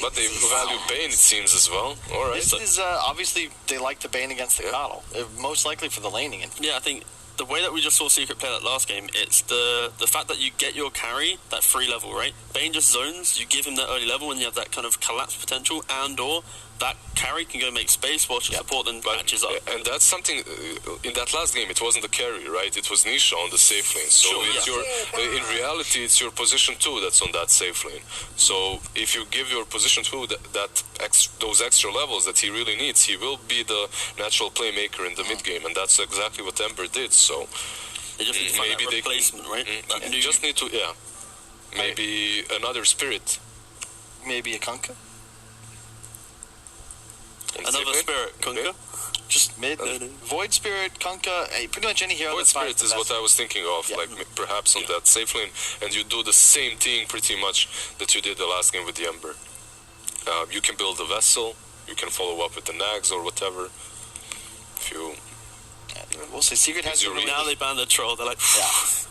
[SPEAKER 5] But they value Bane, it seems, as well. All right.
[SPEAKER 3] This is obviously they like the Bane against the Coddle, most likely for the laning.
[SPEAKER 4] Yeah, I think the way that we just saw Secret play that last game, it's the fact that you get your carry, that free level, right? Bane just zones, you give him that early level, and you have that kind of collapse potential, and/or that carry can go make space whilst your support then matches up.
[SPEAKER 5] And that's something, in that last game, it wasn't the carry, right? It was Nisha on the safe lane. So in reality, it's your position 2 that's on that safe lane. So if you give your position 2 those extra levels that he really needs, he will be the natural playmaker in the mid game, and that's exactly what Ember did. So
[SPEAKER 4] they just need to find that replacement, right?
[SPEAKER 5] You just need to, maybe another spirit.
[SPEAKER 3] Maybe a Kunkka?
[SPEAKER 4] Another spirit, Kunkka?
[SPEAKER 3] Just mid. Void Spirit, Kunkka, pretty much any hero
[SPEAKER 5] Void
[SPEAKER 3] that's
[SPEAKER 5] Spirit is what I was thinking of, like perhaps on that safe lane, and you do the same thing pretty much that you did the last game with the Ember. You can build a vessel, you can follow up with the nags or whatever. If you...
[SPEAKER 3] We'll see. Secret has
[SPEAKER 4] now they banned the troll. They're like,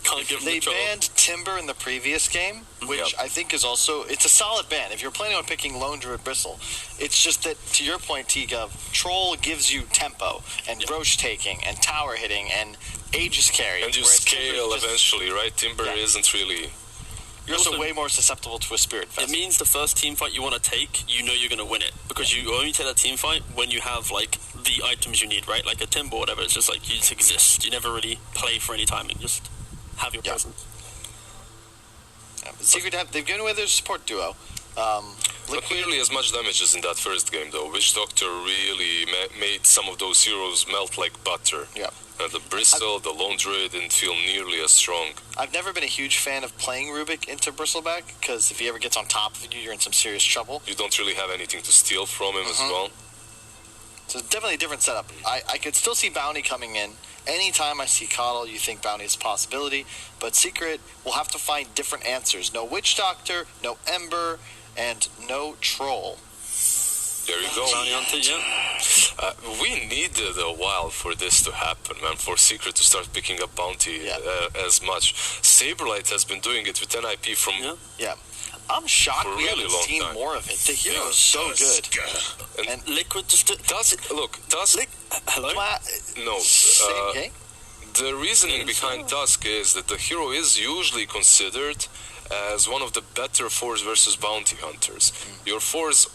[SPEAKER 4] can't give them the troll.
[SPEAKER 3] They banned Timber in the previous game, which I think is also, it's a solid ban. If you're planning on picking Lone Druid Bristle, it's just that, to your point, T-Gov, Troll gives you tempo, and Roche taking, and tower hitting, and Aegis carry.
[SPEAKER 5] And you scale eventually, right? Timber isn't really...
[SPEAKER 3] You're also way more susceptible to a Spirit Fest.
[SPEAKER 4] It means the first team fight you want to take, you know you're going to win it. Because you only take that team fight when you have, like, the items you need, right? Like a Timber or whatever. It's just like, you just exist. You never really play for any timing. Just have your presence.
[SPEAKER 3] Secret, they've given away their support duo.
[SPEAKER 5] Not nearly as much damage as in that first game, though. Witch Doctor really made some of those heroes melt like butter.
[SPEAKER 3] Yeah.
[SPEAKER 5] The Bristle, the Lone Druid didn't feel nearly as strong.
[SPEAKER 3] I've never been a huge fan of playing Rubik into Bristleback, because if he ever gets on top of you, you're in some serious trouble.
[SPEAKER 5] You don't really have anything to steal from him as well.
[SPEAKER 3] So it's definitely a different setup. I could still see Bounty coming in. Anytime I see Coddle, you think Bounty is a possibility. But Secret will have to find different answers. No Witch Doctor, no Ember, and no Troll.
[SPEAKER 5] There you go. We needed a while for this to happen, man, for Secret to start picking up Bounty as much. Saberlight has been doing it with NIP from...
[SPEAKER 3] I'm shocked we
[SPEAKER 5] really
[SPEAKER 3] haven't seen more of it. The hero is so good.
[SPEAKER 5] And
[SPEAKER 4] Liquid just...
[SPEAKER 5] Hello? No. The reasoning behind Dusk is that the hero is usually considered as one of the better Force versus Bounty Hunters. Your Force...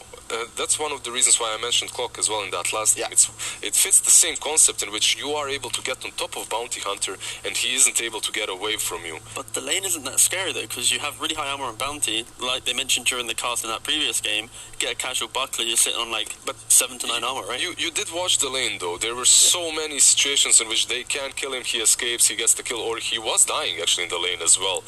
[SPEAKER 5] that's one of the reasons why I mentioned Clock as well in that last game. It fits the same concept in which you are able to get on top of Bounty Hunter and he isn't able to get away from you.
[SPEAKER 4] But the lane isn't that scary though, because you have really high armor and Bounty, like they mentioned during the cast in that previous game. Get a casual buckler, you're sitting on like 7 to 9 armor, right?
[SPEAKER 5] You did watch the lane though. There were so many situations in which they can't kill him, he escapes, he gets the kill, or he was dying actually in the lane as well.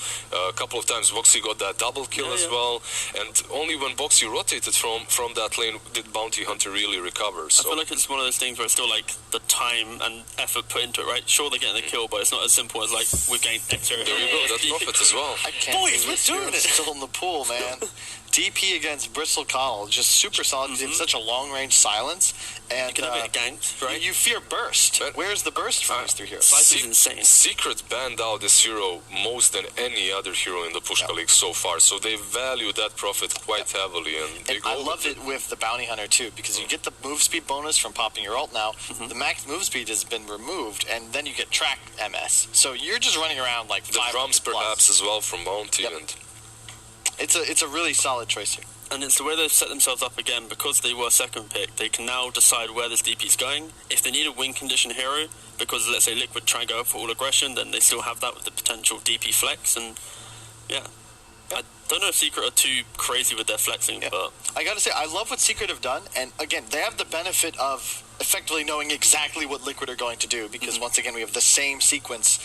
[SPEAKER 5] A couple of times Boxy got that double kill as well, and only when Boxy rotated from that lane did Bounty Hunter really recover. So.
[SPEAKER 4] I feel like it's one of those things where it's still like the time and effort put into it, right? Sure, they're getting the kill, but it's not as simple as like we've gained extra.
[SPEAKER 5] There you go, that's Prophet as well.
[SPEAKER 3] I can't
[SPEAKER 4] Boys, we're doing it.
[SPEAKER 3] Still in the pool, man. DP against Bristle Coddle, just super solid. They have such a long range silence, and
[SPEAKER 4] you can have it ganked, right?
[SPEAKER 3] You fear burst.
[SPEAKER 5] But
[SPEAKER 3] where's the burst from these three heroes?
[SPEAKER 4] Slice is insane.
[SPEAKER 5] Secret banned out this hero most than any other hero in the Pushka League so far, so they value that Prophet quite heavily, and they go
[SPEAKER 3] I love it with the Bounty Hunter too, because you get the move speed bonus from popping your ult now. The max move speed has been removed, and then you get track MS. So you're just running around like
[SPEAKER 5] the drums perhaps as well from Bounty, and
[SPEAKER 3] it's a really solid choice here.
[SPEAKER 4] And it's the way they've set themselves up again, because they were second pick, they can now decide where this DP is going. If they need a win condition hero, because let's say Liquid try and go for all aggression, then they still have that with the potential DP flex, and I don't know if Secret are too crazy with their flexing, but...
[SPEAKER 3] I gotta say, I love what Secret have done, and again, they have the benefit of effectively knowing exactly what Liquid are going to do, because once again, we have the same sequence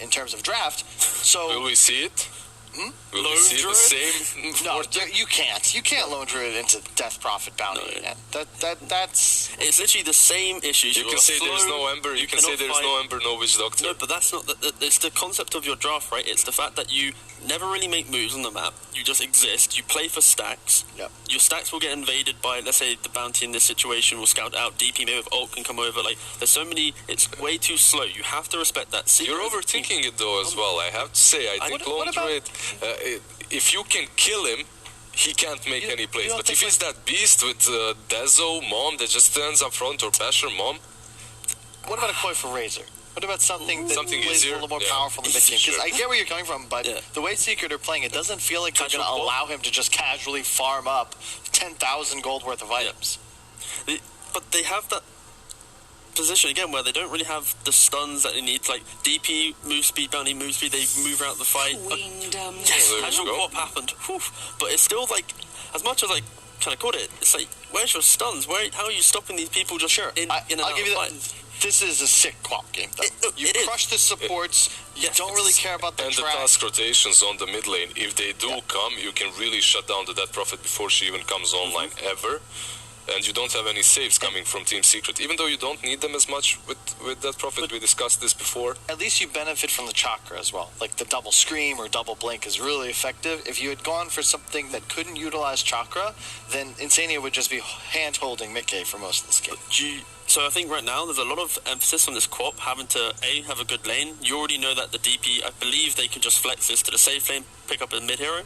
[SPEAKER 3] in terms of draft, so...
[SPEAKER 5] Will we see it? Will we see the same?
[SPEAKER 3] No, you can't. You can't Lone Druid into Death Prophet Bounty again. That's...
[SPEAKER 4] It's literally the same issues.
[SPEAKER 5] You can say there's no Ember, you can say there's no Ember, no Witch Doctor.
[SPEAKER 4] No, but that's not... It's the concept of your draft, right? It's the fact that you never really make moves on the map. You just exist. You play for stacks.
[SPEAKER 3] Yep.
[SPEAKER 4] Your stacks will get invaded by, let's say, the Bounty in this situation will scout out. DP maybe with ult can come over. Like, there's so many... It's way too slow. You have to respect that. Secret
[SPEAKER 5] You're overthinking it, though, as well. I have to say, I think Lone Druid... if you can kill him, he can't make any plays. But if he's that beast with Dezo, Mom, that just stands up front, or Basher, Mom...
[SPEAKER 3] What about a Koi for Razor? What about something that
[SPEAKER 5] Something
[SPEAKER 3] plays
[SPEAKER 5] easier?
[SPEAKER 3] a little more
[SPEAKER 5] Yeah.
[SPEAKER 3] powerful in the mid-game? Because
[SPEAKER 5] Sure.
[SPEAKER 3] I get where you're coming from, but
[SPEAKER 4] Yeah.
[SPEAKER 3] the way Secret are playing, it doesn't feel like they're
[SPEAKER 4] Casual
[SPEAKER 3] going to
[SPEAKER 4] qual?
[SPEAKER 3] allow him to just casually farm up 10,000 gold worth of items.
[SPEAKER 4] But they have that position again where they don't really have the stuns that they need. Like DP, move speed, bounty, move speed. They move out the fight.
[SPEAKER 6] Queendom.
[SPEAKER 4] Yes,
[SPEAKER 5] there we
[SPEAKER 4] casual
[SPEAKER 5] go.
[SPEAKER 4] co-op happened. Whew. But it's still like, as much as I kind of caught it, it's like, where's your stuns? How are you stopping these people just
[SPEAKER 3] Sure,
[SPEAKER 4] in and
[SPEAKER 3] I'll
[SPEAKER 4] out
[SPEAKER 3] give you
[SPEAKER 4] of
[SPEAKER 3] that.
[SPEAKER 4] fight?
[SPEAKER 3] This is a sick co-op game, though. You
[SPEAKER 4] it is.
[SPEAKER 3] crush the supports. You
[SPEAKER 4] Yes,
[SPEAKER 3] don't really care about the
[SPEAKER 5] And the
[SPEAKER 3] trash.
[SPEAKER 5] task rotations on the mid lane, if they do come, you can really shut down the Death Prophet before she even comes online ever. And you don't have any saves coming from Team Secret, even though you don't need them as much with Death Prophet. We discussed this before.
[SPEAKER 3] At least you benefit from the chakra as well. Like the double scream or double blink is really effective. If you had gone for something that couldn't utilize chakra, then Insania would just be hand-holding Mickey for most of this game.
[SPEAKER 4] So I think right now there's a lot of emphasis on this co-op having to have a good lane. You already know that the DP, I believe they can just flex this to the safe lane, pick up a mid hero,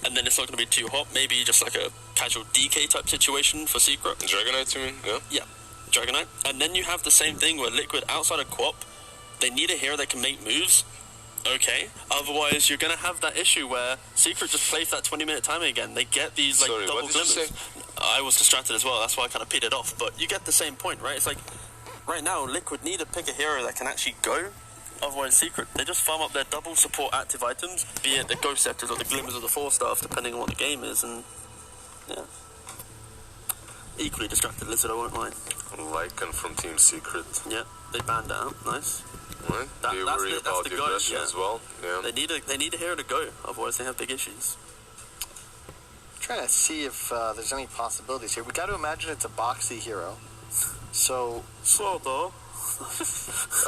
[SPEAKER 4] and then it's not going to be too hot. Maybe just like a casual DK type situation for Secret.
[SPEAKER 5] Dragonite, you mean? Yeah.
[SPEAKER 4] Yeah, Dragonite. And then you have the same thing where Liquid outside of co-op, they need a hero that can make moves. Okay. Otherwise, you're going to have that issue where Secret just plays that 20-minute timing again. They get these like
[SPEAKER 5] Sorry,
[SPEAKER 4] double
[SPEAKER 5] what did you
[SPEAKER 4] glimmers.
[SPEAKER 5] say?
[SPEAKER 4] I was distracted as well. That's why I kind of peed it off. But you get the same point, right? It's like right now, Liquid need to pick a hero that can actually go. Otherwise, Secret, they just farm up their double support active items, be it the Ghost Scepters or the Glimmers or the 4-staff, depending on what the game is, and yeah. Equally distracted Lizard, I won't lie.
[SPEAKER 5] Lycan from Team Secret.
[SPEAKER 4] Yeah, they banned out. Nice.
[SPEAKER 5] Right. They
[SPEAKER 4] that's
[SPEAKER 5] worry
[SPEAKER 4] the- that's
[SPEAKER 5] about
[SPEAKER 4] the
[SPEAKER 5] the
[SPEAKER 4] goal,
[SPEAKER 5] aggression
[SPEAKER 4] yeah.
[SPEAKER 5] as well. Yeah.
[SPEAKER 4] They need a hero to go, otherwise they have big issues.
[SPEAKER 3] Trying to see if there's any possibilities here. We got to imagine it's a boxy hero. So
[SPEAKER 4] though.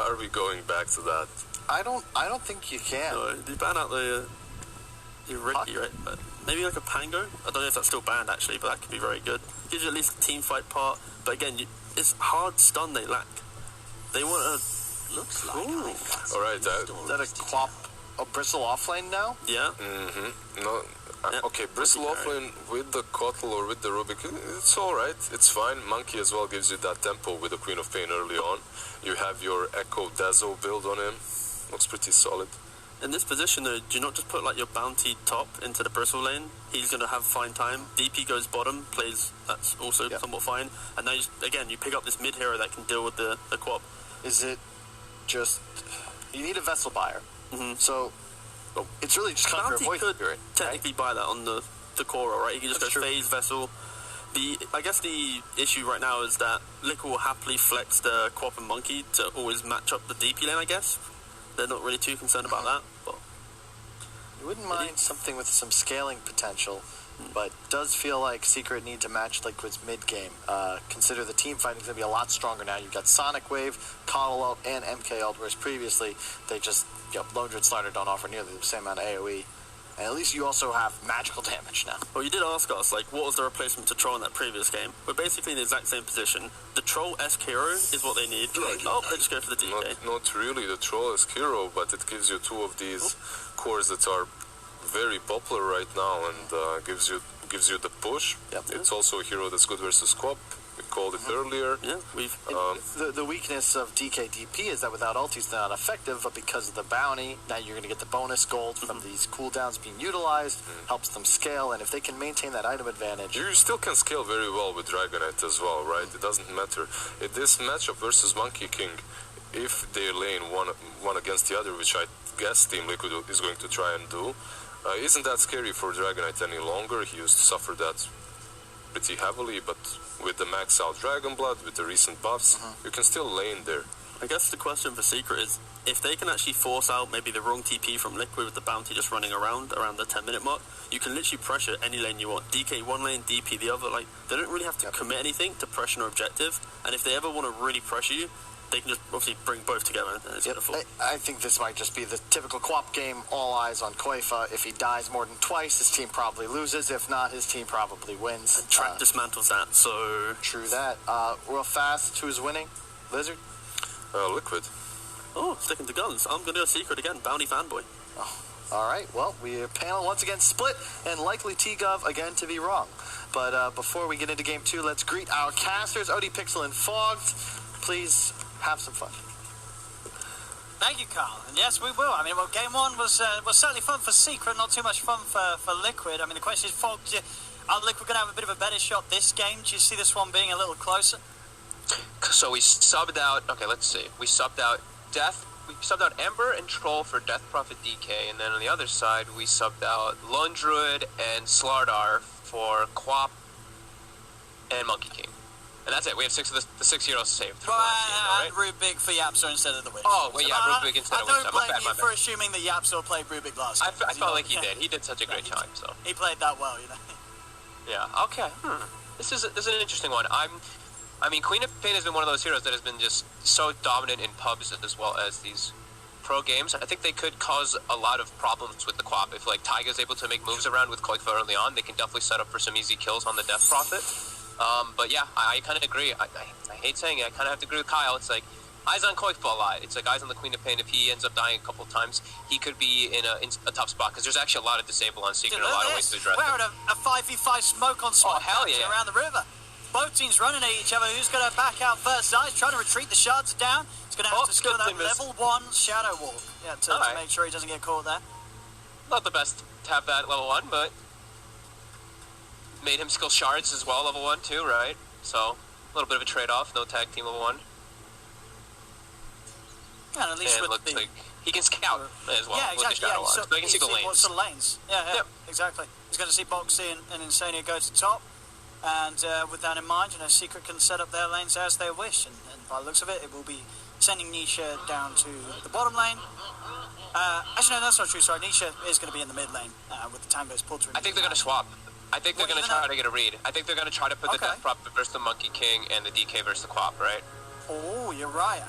[SPEAKER 5] Are we going back to that?
[SPEAKER 3] I don't think you can.
[SPEAKER 4] No, they ban out the Ricky, right? But maybe like a Pango. I don't know if that's still banned actually, but that could be very good. Gives you at least a team fight part. But again, it's hard stun they lack. They want a
[SPEAKER 6] Looks like
[SPEAKER 4] Ooh.
[SPEAKER 6] I've got
[SPEAKER 5] All right.
[SPEAKER 3] Is that a Quap, a Bristle offlane now?
[SPEAKER 4] yeah.
[SPEAKER 5] No.
[SPEAKER 4] Yeah.
[SPEAKER 5] Okay, Bristle offlane with the Kotl or with the Rubik, it's alright, it's fine. Monkey as well gives you that tempo with the Queen of Pain early on. You have your Echo Dazzle build on him, looks pretty solid.
[SPEAKER 4] In this position though, do you not just put like your bounty top into the bristle lane? He's going to have fine time. DP goes bottom, plays, that's also somewhat fine. And now you pick up this mid hero that can deal with the co-op.
[SPEAKER 3] Is it just you need a vessel buyer?
[SPEAKER 4] Mhm.
[SPEAKER 3] So it's really just conquer a
[SPEAKER 4] Bounty
[SPEAKER 3] void
[SPEAKER 4] could
[SPEAKER 3] spirit.
[SPEAKER 4] technically buy that on the Cora, right? He can just
[SPEAKER 3] That's
[SPEAKER 4] go
[SPEAKER 3] true.
[SPEAKER 4] phase vessel. I guess the issue right now is that Liquid will happily flex the co-op and monkey to always match up the DP lane, I guess. They're not really too concerned about that, but
[SPEAKER 3] You wouldn't mind something with some scaling potential, but does feel like Secret need to match Liquid's mid game. Consider the team fighting is going to be a lot stronger now. You've got Sonic Wave, Coddle Ult, and MK Ult, whereas previously they just, Lone Druid Slider don't offer nearly the same amount of AoE. And at least you also have magical damage now.
[SPEAKER 4] well, you did ask us, like, what was the replacement to Troll in that previous game? We're basically in the exact same position. The Troll-esque hero is what they need. Oh, they just go for the DK.
[SPEAKER 5] Not really the Troll as hero, but it gives you two of these cores that are very popular right now and gives you the push.
[SPEAKER 3] Yep.
[SPEAKER 5] It's also a hero that's good versus Quap. We called it earlier.
[SPEAKER 4] Yeah, we've...
[SPEAKER 3] The weakness of DKDP is that without ultis they're not effective, but because of the bounty, now you're going to get the bonus gold from these cooldowns being utilized, helps them scale, and if they can maintain that item advantage...
[SPEAKER 5] You still can scale very well with Dragonite as well, right? It doesn't matter. In this matchup versus Monkey King, if they lane one against the other, which I guess Team Liquid is going to try and do, isn't that scary for Dragonite any longer. He used to suffer that pretty heavily, but with the max out Dragon Blood, with the recent buffs, you can still lane there.
[SPEAKER 4] I guess the question for Secret is, if they can actually force out maybe the wrong TP from Liquid with the bounty just running around the 10-minute mark, you can literally pressure any lane you want. DK one lane, DP the other. Like, they don't really have to commit anything to pressure an objective, and if they ever want to really pressure you, they can just obviously bring both together and it's going to fall.
[SPEAKER 3] I think this might just be the typical Quap game, all eyes on Koifa. If he dies more than twice, his team probably loses. If not, his team probably wins.
[SPEAKER 4] Track dismantles that, so...
[SPEAKER 3] True that. Real fast, who's winning? Lizard?
[SPEAKER 5] Liquid.
[SPEAKER 4] Oh, sticking to guns. I'm going to go Secret again, Bounty Fanboy.
[SPEAKER 3] Oh, all right. Well, we panel once again split, and likely T-Gov again to be wrong. But before we get into Game 2, let's greet our casters, OD Pixel and Fogged. Please have some fun.
[SPEAKER 1] Thank you, Carl. And yes, we will. I mean, well, game one was certainly fun for Secret, not too much fun for Liquid. I mean, the question is, Fog, are Liquid going to have a bit of a better shot this game? Do you see this one being a little closer?
[SPEAKER 2] So we subbed out. Okay, let's see. We subbed out Death. We subbed out Ember and Troll for Death Prophet DK, and then on the other side we subbed out Lone Druid and Slardar for Quap and Monkey King. And that's it. We have the 6 heroes saved.
[SPEAKER 1] Well, and Rubik for Yapso instead of the Witch.
[SPEAKER 2] Oh, well, yeah, Rubik instead of Witch.
[SPEAKER 1] I don't blame you for assuming that Yapso played Rubik last game.
[SPEAKER 2] I felt like he did. He did such a great job. So
[SPEAKER 1] he played that well, you know.
[SPEAKER 2] Yeah. Okay. This is an interesting one. I mean, Queen of Pain has been one of those heroes that has been just so dominant in pubs as well as these pro games. I think they could cause a lot of problems with the Quap. If, like, Taiga's able to make moves around with Koikfa early on, they can definitely set up for some easy kills on the Death Prophet. But yeah, I kind of agree. I hate saying it. I kind of have to agree with Kyle. It's like, eyes on Koikfa a lot. It's like eyes on the Queen of Pain. If he ends up dying a couple of times, he could be in a tough spot, because there's actually a lot of disable on Secret and a lot of ways to address it.
[SPEAKER 1] We're at a 5v5 smoke on spot around the river. Both teams running at each other. Who's going to back out first? Zai's trying to retreat. The shards are down. He's going to have to skill that level 1 Shadow Walk to make sure he doesn't get caught there.
[SPEAKER 2] Not the best to have that level 1, but made him skill shards as well, level 1 too, right? So a little bit of a trade-off. No tag team level 1.
[SPEAKER 1] And at least
[SPEAKER 2] and
[SPEAKER 1] with
[SPEAKER 2] like he can scout as well.
[SPEAKER 1] Yeah, exactly.
[SPEAKER 2] With the Shadow Walk. So he can see the lanes.
[SPEAKER 1] What's the lanes? Yeah, exactly. He's going to see Boxy and Insania go to top. And with that in mind, Secret can set up their lanes as they wish. And by the looks of it, it will be sending Nisha down to the bottom lane. Actually, no, that's not true. Sorry, Nisha is going to be in the mid lane with the Tango's pulled through.
[SPEAKER 2] I think they're going to swap. I think they're going to try to get a read. I think they're going to try to put the Death Prophet versus the Monkey King and the DK versus the Quap, right?
[SPEAKER 1] Oh, you're right.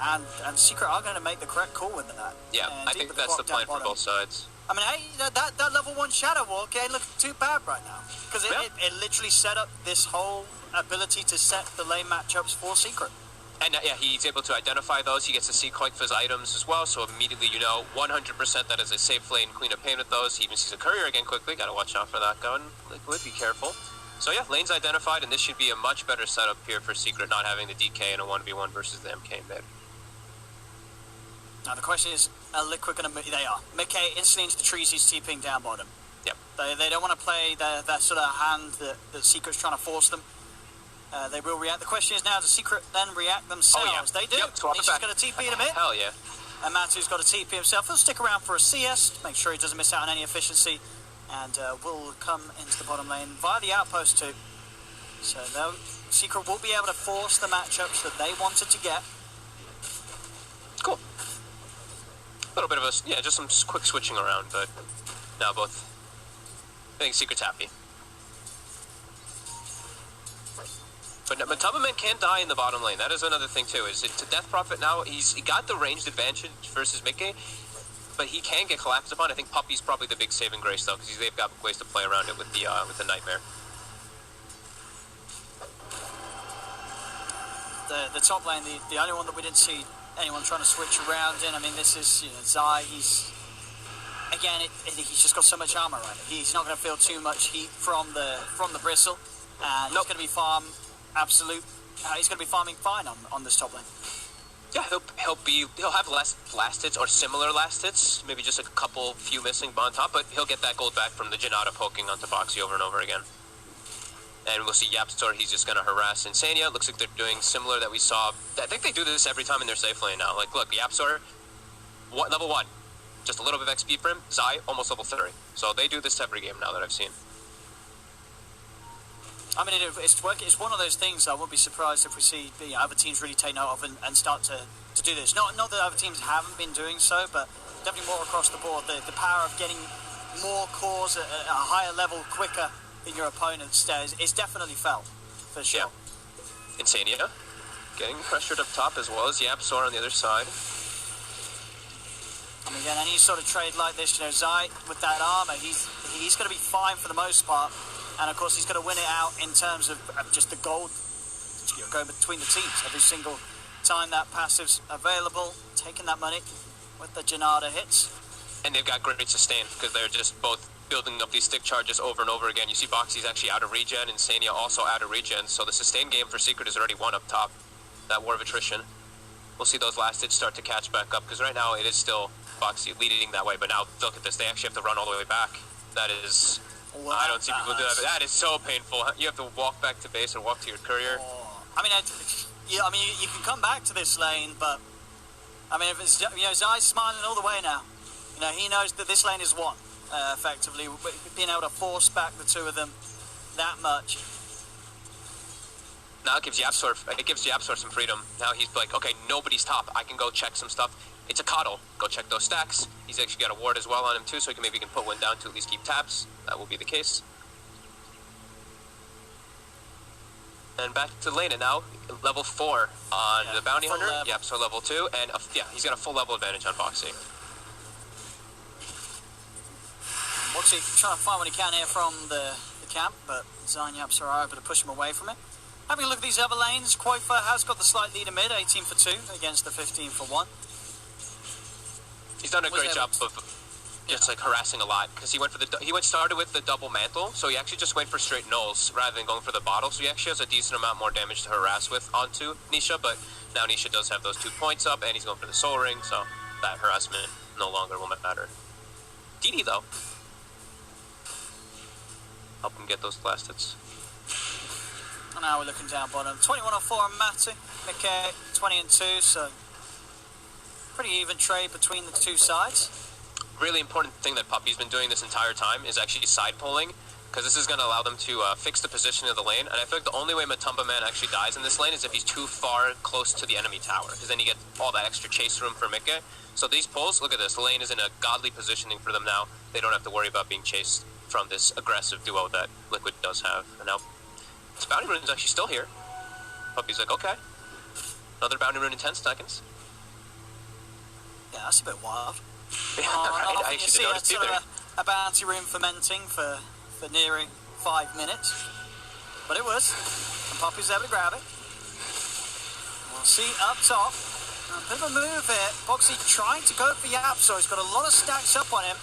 [SPEAKER 1] And Secret are going to make the correct call with that.
[SPEAKER 2] Yeah, I think that's the plan for both sides.
[SPEAKER 1] I mean, hey, that level 1 Shadow Walk ain't looking too bad right now. Because it literally set up this whole ability to set the lane matchups for Secret.
[SPEAKER 2] And yeah, he's able to identify those. He gets to see Koikfa's items as well, so immediately you know 100% that is a safe lane Queen of Pain with those. He even sees a courier again quickly. Gotta watch out for that gun. Liquid, be careful. So yeah, lane's identified, and this should be a much better setup here for Secret, not having the DK in a 1v1 versus the MK mid.
[SPEAKER 1] Now the question is, are Liquid going to... They are. Mickey instantly into the trees, he's TPing down bottom.
[SPEAKER 2] Yep.
[SPEAKER 1] They don't want to play that sort of hand that Secret's trying to force them. They will react. The question is now, does Secret then react themselves?
[SPEAKER 2] Oh, yeah.
[SPEAKER 1] They do.
[SPEAKER 2] Yep,
[SPEAKER 1] He's just going to TP in a bit.
[SPEAKER 2] Hell yeah.
[SPEAKER 1] And Matu's got to TP himself. He'll stick around for a CS to make sure he doesn't miss out on any efficiency. And will come into the bottom lane via the outpost too. So Secret will be able to force the matchups that they wanted to get.
[SPEAKER 2] Cool. A little bit of just some quick switching around, but now both. I think Secret's happy. But Tubberman can't die in the bottom lane. That is another thing too. Is it to Death Prophet now? He got the ranged advantage versus Mickey, but he can get collapsed upon. I think Puppy's probably the big saving grace though, because they've got ways to play around it with the Nightmare.
[SPEAKER 1] The top lane, the only one that we didn't see anyone trying to switch around in. I mean, this is Zai. He's just got so much armor right now. He's not going to feel too much heat from the bristle, and he's going to be he's going to be farming fine on this top lane.
[SPEAKER 2] Yeah, he'll have less last hits or similar last hits, maybe just a few missing on top, but he'll get that gold back from the Janata poking onto Boxy over and over again. And we'll see Yapstor, he's just going to harass Insania. Looks like they're doing similar that we saw. I think they do this every time in their safe lane now. Like, look, Yapstor, level 1. Just a little bit of XP for him. Zai, almost level 3. So they do this every game now that I've seen.
[SPEAKER 1] I mean, it's working. It's one of those things I wouldn't be surprised if we see other teams really take note of and start to do this. Not that other teams haven't been doing so, but definitely more across the board. The power of getting more cores at a higher level quicker than your opponent's is definitely felt, for sure.
[SPEAKER 2] Yeah. Insania getting pressured up top as well as Yapsor on the other side.
[SPEAKER 1] I mean, again, any sort of trade like this, Zai with that armor, he's going to be fine for the most part. And of course, he's going to win it out in terms of just the gold going between the teams every single time that passive's available, taking that money with the Janata hits.
[SPEAKER 2] And they've got great sustain because they're just both building up these stick charges over and over again. You see Boxy's actually out of regen, and Sania also out of regen, so the sustain game for Secret is already 1 up top. That War of Attrition. we'll see those last hits start to catch back up, because right now it is still Boxy leading that way, but now look at this, they actually have to run all the way back. That is,
[SPEAKER 1] Wow,
[SPEAKER 2] I don't see people do that, but that is so painful. You have to walk back to base or walk to your courier.
[SPEAKER 1] I mean, you can come back to this lane, but I mean, if it's, Zai's smiling all the way now. He knows that this lane is won, effectively, being able to force back the two of them that much.
[SPEAKER 2] Now it gives Yapsor some freedom. Now he's like, okay, nobody's top. I can go check some stuff. It's a coddle. Go check those stacks. He's actually got a ward as well on him too, so maybe he can put one down to at least keep tabs. That will be the case. And back to Lena now, level 4 on the Bounty Hunter. Yep, so level 2, and he's got a full level advantage on Boxy.
[SPEAKER 1] Boxy trying to find what he can here from the camp, but Zai and Yaps are able to push him away from it. Having a look at these other lanes, Quofa has got the slight lead in mid, 18 for 2 against the 15 for 1.
[SPEAKER 2] He's done a great job of just like harassing a lot, because he started with the double mantle, so he actually just went for straight nulls rather than going for the bottle, so he actually has a decent amount more damage to harass with onto Nisha, but now Nisha does have those 2 points up, and he's going for the soul ring, so that harassment no longer will matter. DD though, help him get those last hits.
[SPEAKER 1] And now we're looking down bottom. 21 on 4 on Matu, Mickey 20 and 2, so pretty even trade between the two sides.
[SPEAKER 2] Really important thing that Puppy's been doing this entire time is actually side pulling, because this is going to allow them to fix the position of the lane, and I feel like the only way Matumba Man actually dies in this lane is if he's too far close to the enemy tower, because then you get all that extra chase room for Mickey. So these pulls, look at this, the lane is in a godly positioning for them now. They don't have to worry about being chased from this aggressive duo that Liquid does have. And now, this Bounty Rune is actually still here. Puppy's like, okay, another Bounty Rune in 10 seconds.
[SPEAKER 1] Yeah, that's a bit wild.
[SPEAKER 2] Yeah, right? I actually didn't notice either.
[SPEAKER 1] A bounty room fermenting for nearing 5 minutes. But it was. And Poppy's able to grab it. We'll see up top. A bit of a move here. Boxy trying to go for Yapso. He's got a lot of stacks up on him.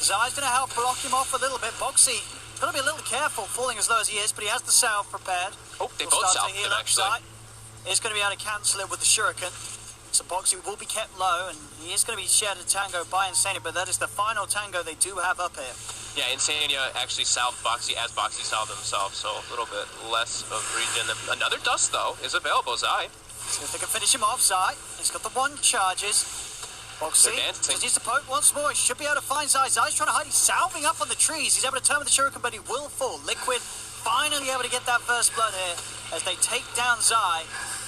[SPEAKER 1] Zai's going to help block him off a little bit. Boxy got to be a little careful falling as low as he is, but he has the salve prepared.
[SPEAKER 2] Oh, they both salved him actually.
[SPEAKER 1] He's going to be able to cancel it with the shuriken. So Boxy will be kept low, and he is going to be shared a tango by Insania, but that is the final tango they do have up here.
[SPEAKER 2] Yeah, Insania actually salved Boxy as Boxy salved himself, so a little bit less of regen. Another dust, though, is available, Zai.
[SPEAKER 1] See if they can finish him off, Zai. He's got the 1 charges. Boxy just needs to poke once more. He should be able to find Zai. Zai's trying to hide. He's salving up on the trees. He's able to turn with the shuriken, but he will fall. Liquid finally able to get that first blood here as they take down Zai.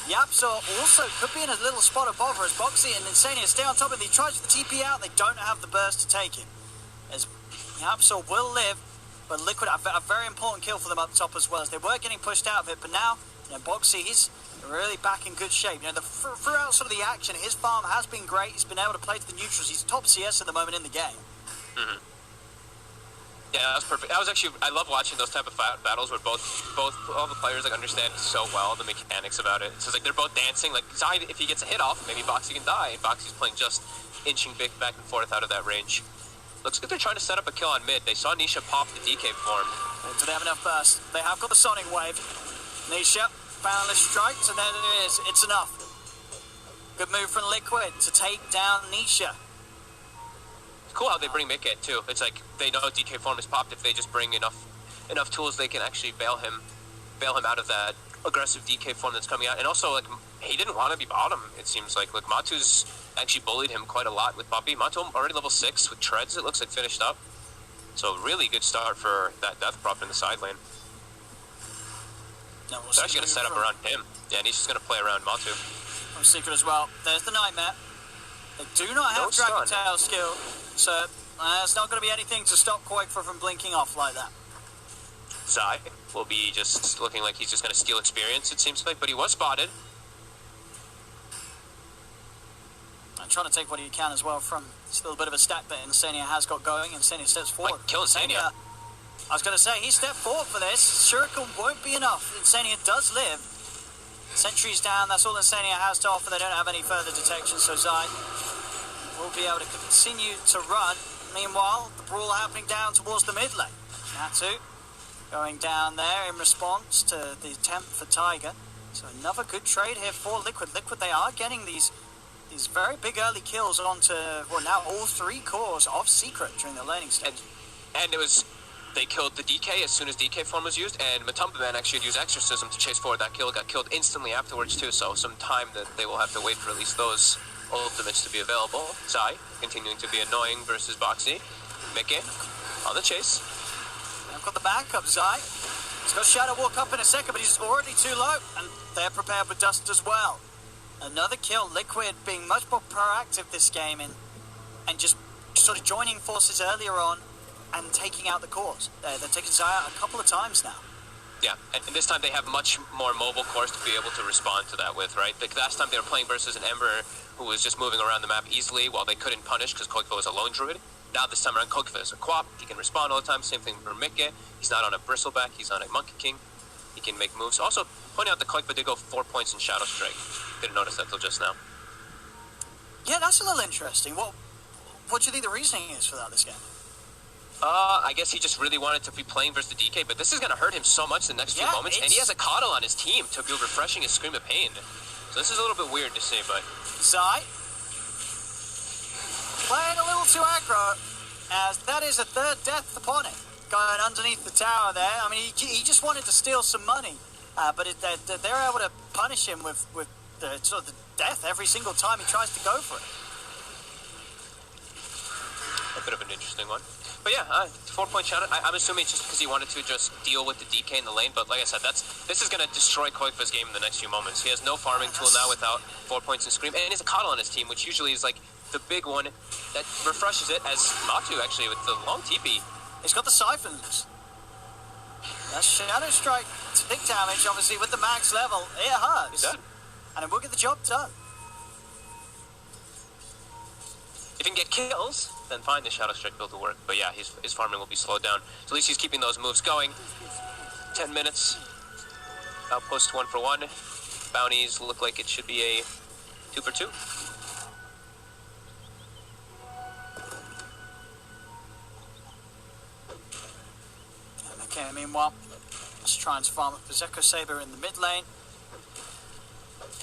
[SPEAKER 1] Yapso also could be in a little spot of bother as Boxy and Insania stay on top of him. He tries with the TP out. They don't have the burst to take him. As Yapso will live, but Liquid, a very important kill for them up top as well, as they were getting pushed out of it. But now, Boxy, he's really back in good shape. Throughout sort of the action, his farm has been great. He's been able to play to the neutrals. He's top CS at the moment in the game.
[SPEAKER 2] Mm-hmm. Yeah, that was perfect. I love watching those type of battles where both all the players understand so well the mechanics about it. So it's like they're both dancing. Like Zai, if he gets a hit off, maybe Boxy can die. And Boxy's playing just inching back and forth out of that range. Looks like they're trying to set up a kill on mid. They saw Nisha pop the DK form.
[SPEAKER 1] Do they have enough burst? They have got the Sonic Wave. Nisha, boundless strikes, and there it is. It's enough. Good move from Liquid to take down Nisha.
[SPEAKER 2] Cool how they bring Mick in too. It's like they know DK form is popped. If they just bring enough tools, they can actually bail him out of that aggressive DK form that's coming out. And also, like, he didn't want to be bottom. It seems like Matu's actually bullied him quite a lot with Puppy. Matu already level 6 with treads. It looks like finished up. So really good start for that death prop in the side lane.
[SPEAKER 1] No,
[SPEAKER 2] They're actually going to set up around him. Yeah, and he's just going to play around Matu.
[SPEAKER 1] From Secret as well. There's the Nightmare. They do not have Dragon Tail skill, so it's not going to be anything to stop Quakefor from blinking off like that.
[SPEAKER 2] Zai will be just looking like he's just going to steal experience, it seems like, but he was spotted.
[SPEAKER 1] And trying to take what he can as well from still a bit of a stack that Insania has got going. Insania steps forward.
[SPEAKER 2] Kill Insania.
[SPEAKER 1] I was going to say, he stepped forward for this. Shuriken won't be enough. Insania does live. Sentries down, that's all Insania has to offer. They don't have any further detection, so Zai will be able to continue to run. Meanwhile, the brawl happening down towards the mid lane. Natu going down there in response to the attempt for Tiger. So another good trade here for Liquid. Liquid, they are getting these very big early kills onto, well, now all 3 cores of Secret during the laning stage.
[SPEAKER 2] And it was, they killed the DK as soon as DK form was used, and Matumba Man actually had used Exorcism to chase forward that kill, got killed instantly afterwards too, so some time that they will have to wait for at least those ultimates to be available. Zai continuing to be annoying versus Boxy. Mickey on the chase.
[SPEAKER 1] I've got the backup, Zai. He's got Shadow Walk up in a second, but he's already too low, and they're prepared with Dust as well. Another kill. Liquid being much more proactive this game and just sort of joining forces earlier on and taking out the cores. They're taking Zai out a couple of times now.
[SPEAKER 2] Yeah, and this time they have much more mobile cores to be able to respond to that with, right? The last time they were playing versus an Ember who was just moving around the map easily while they couldn't punish because Koikva was a lone druid. Now this time around, Koikva is a Quap. He can respond all the time. Same thing for Mikke. He's not on a Bristleback. He's on a Monkey King. He can make moves. Also, pointing out that Koikva did go 4 points in Shadow Strike. Didn't notice that till just now.
[SPEAKER 1] Yeah, that's a little interesting. What do you think the reasoning is for that this game?
[SPEAKER 2] I guess he just really wanted to be playing versus the DK, but this is going to hurt him so much the next few moments, and he has a Coddle on his team to be refreshing his Scream of Pain. So this is a little bit weird to see, but...
[SPEAKER 1] Zai playing a little too aggro, as that is a 3rd death upon him, going underneath the tower there. I mean, he just wanted to steal some money, but they're able to punish him with the sort of the death every single time he tries to go for it.
[SPEAKER 2] A bit of an interesting one. But yeah, 4-point shadow. I'm assuming it's just because he wanted to just deal with the DK in the lane. But like I said, this is going to destroy Koikva's game in the next few moments. He has no farming tool now without 4 points in Scream. And he has a Coddle on his team, which usually is like the big one that refreshes it, as Matu actually with the long TP.
[SPEAKER 1] He's got the Siphons. That's Shadow Strike. It's big damage, obviously, with the max level. It hurts. And it will get the job done.
[SPEAKER 2] If he can get kills, then fine, the Shadow Strike build will work. But yeah, his farming will be slowed down. So at least he's keeping those moves going. 10 minutes. Outpost 1 for 1. Bounties look like it should be a 2 for 2.
[SPEAKER 1] Okay, meanwhile, let's try and farm up the Zeko Saber in the mid lane.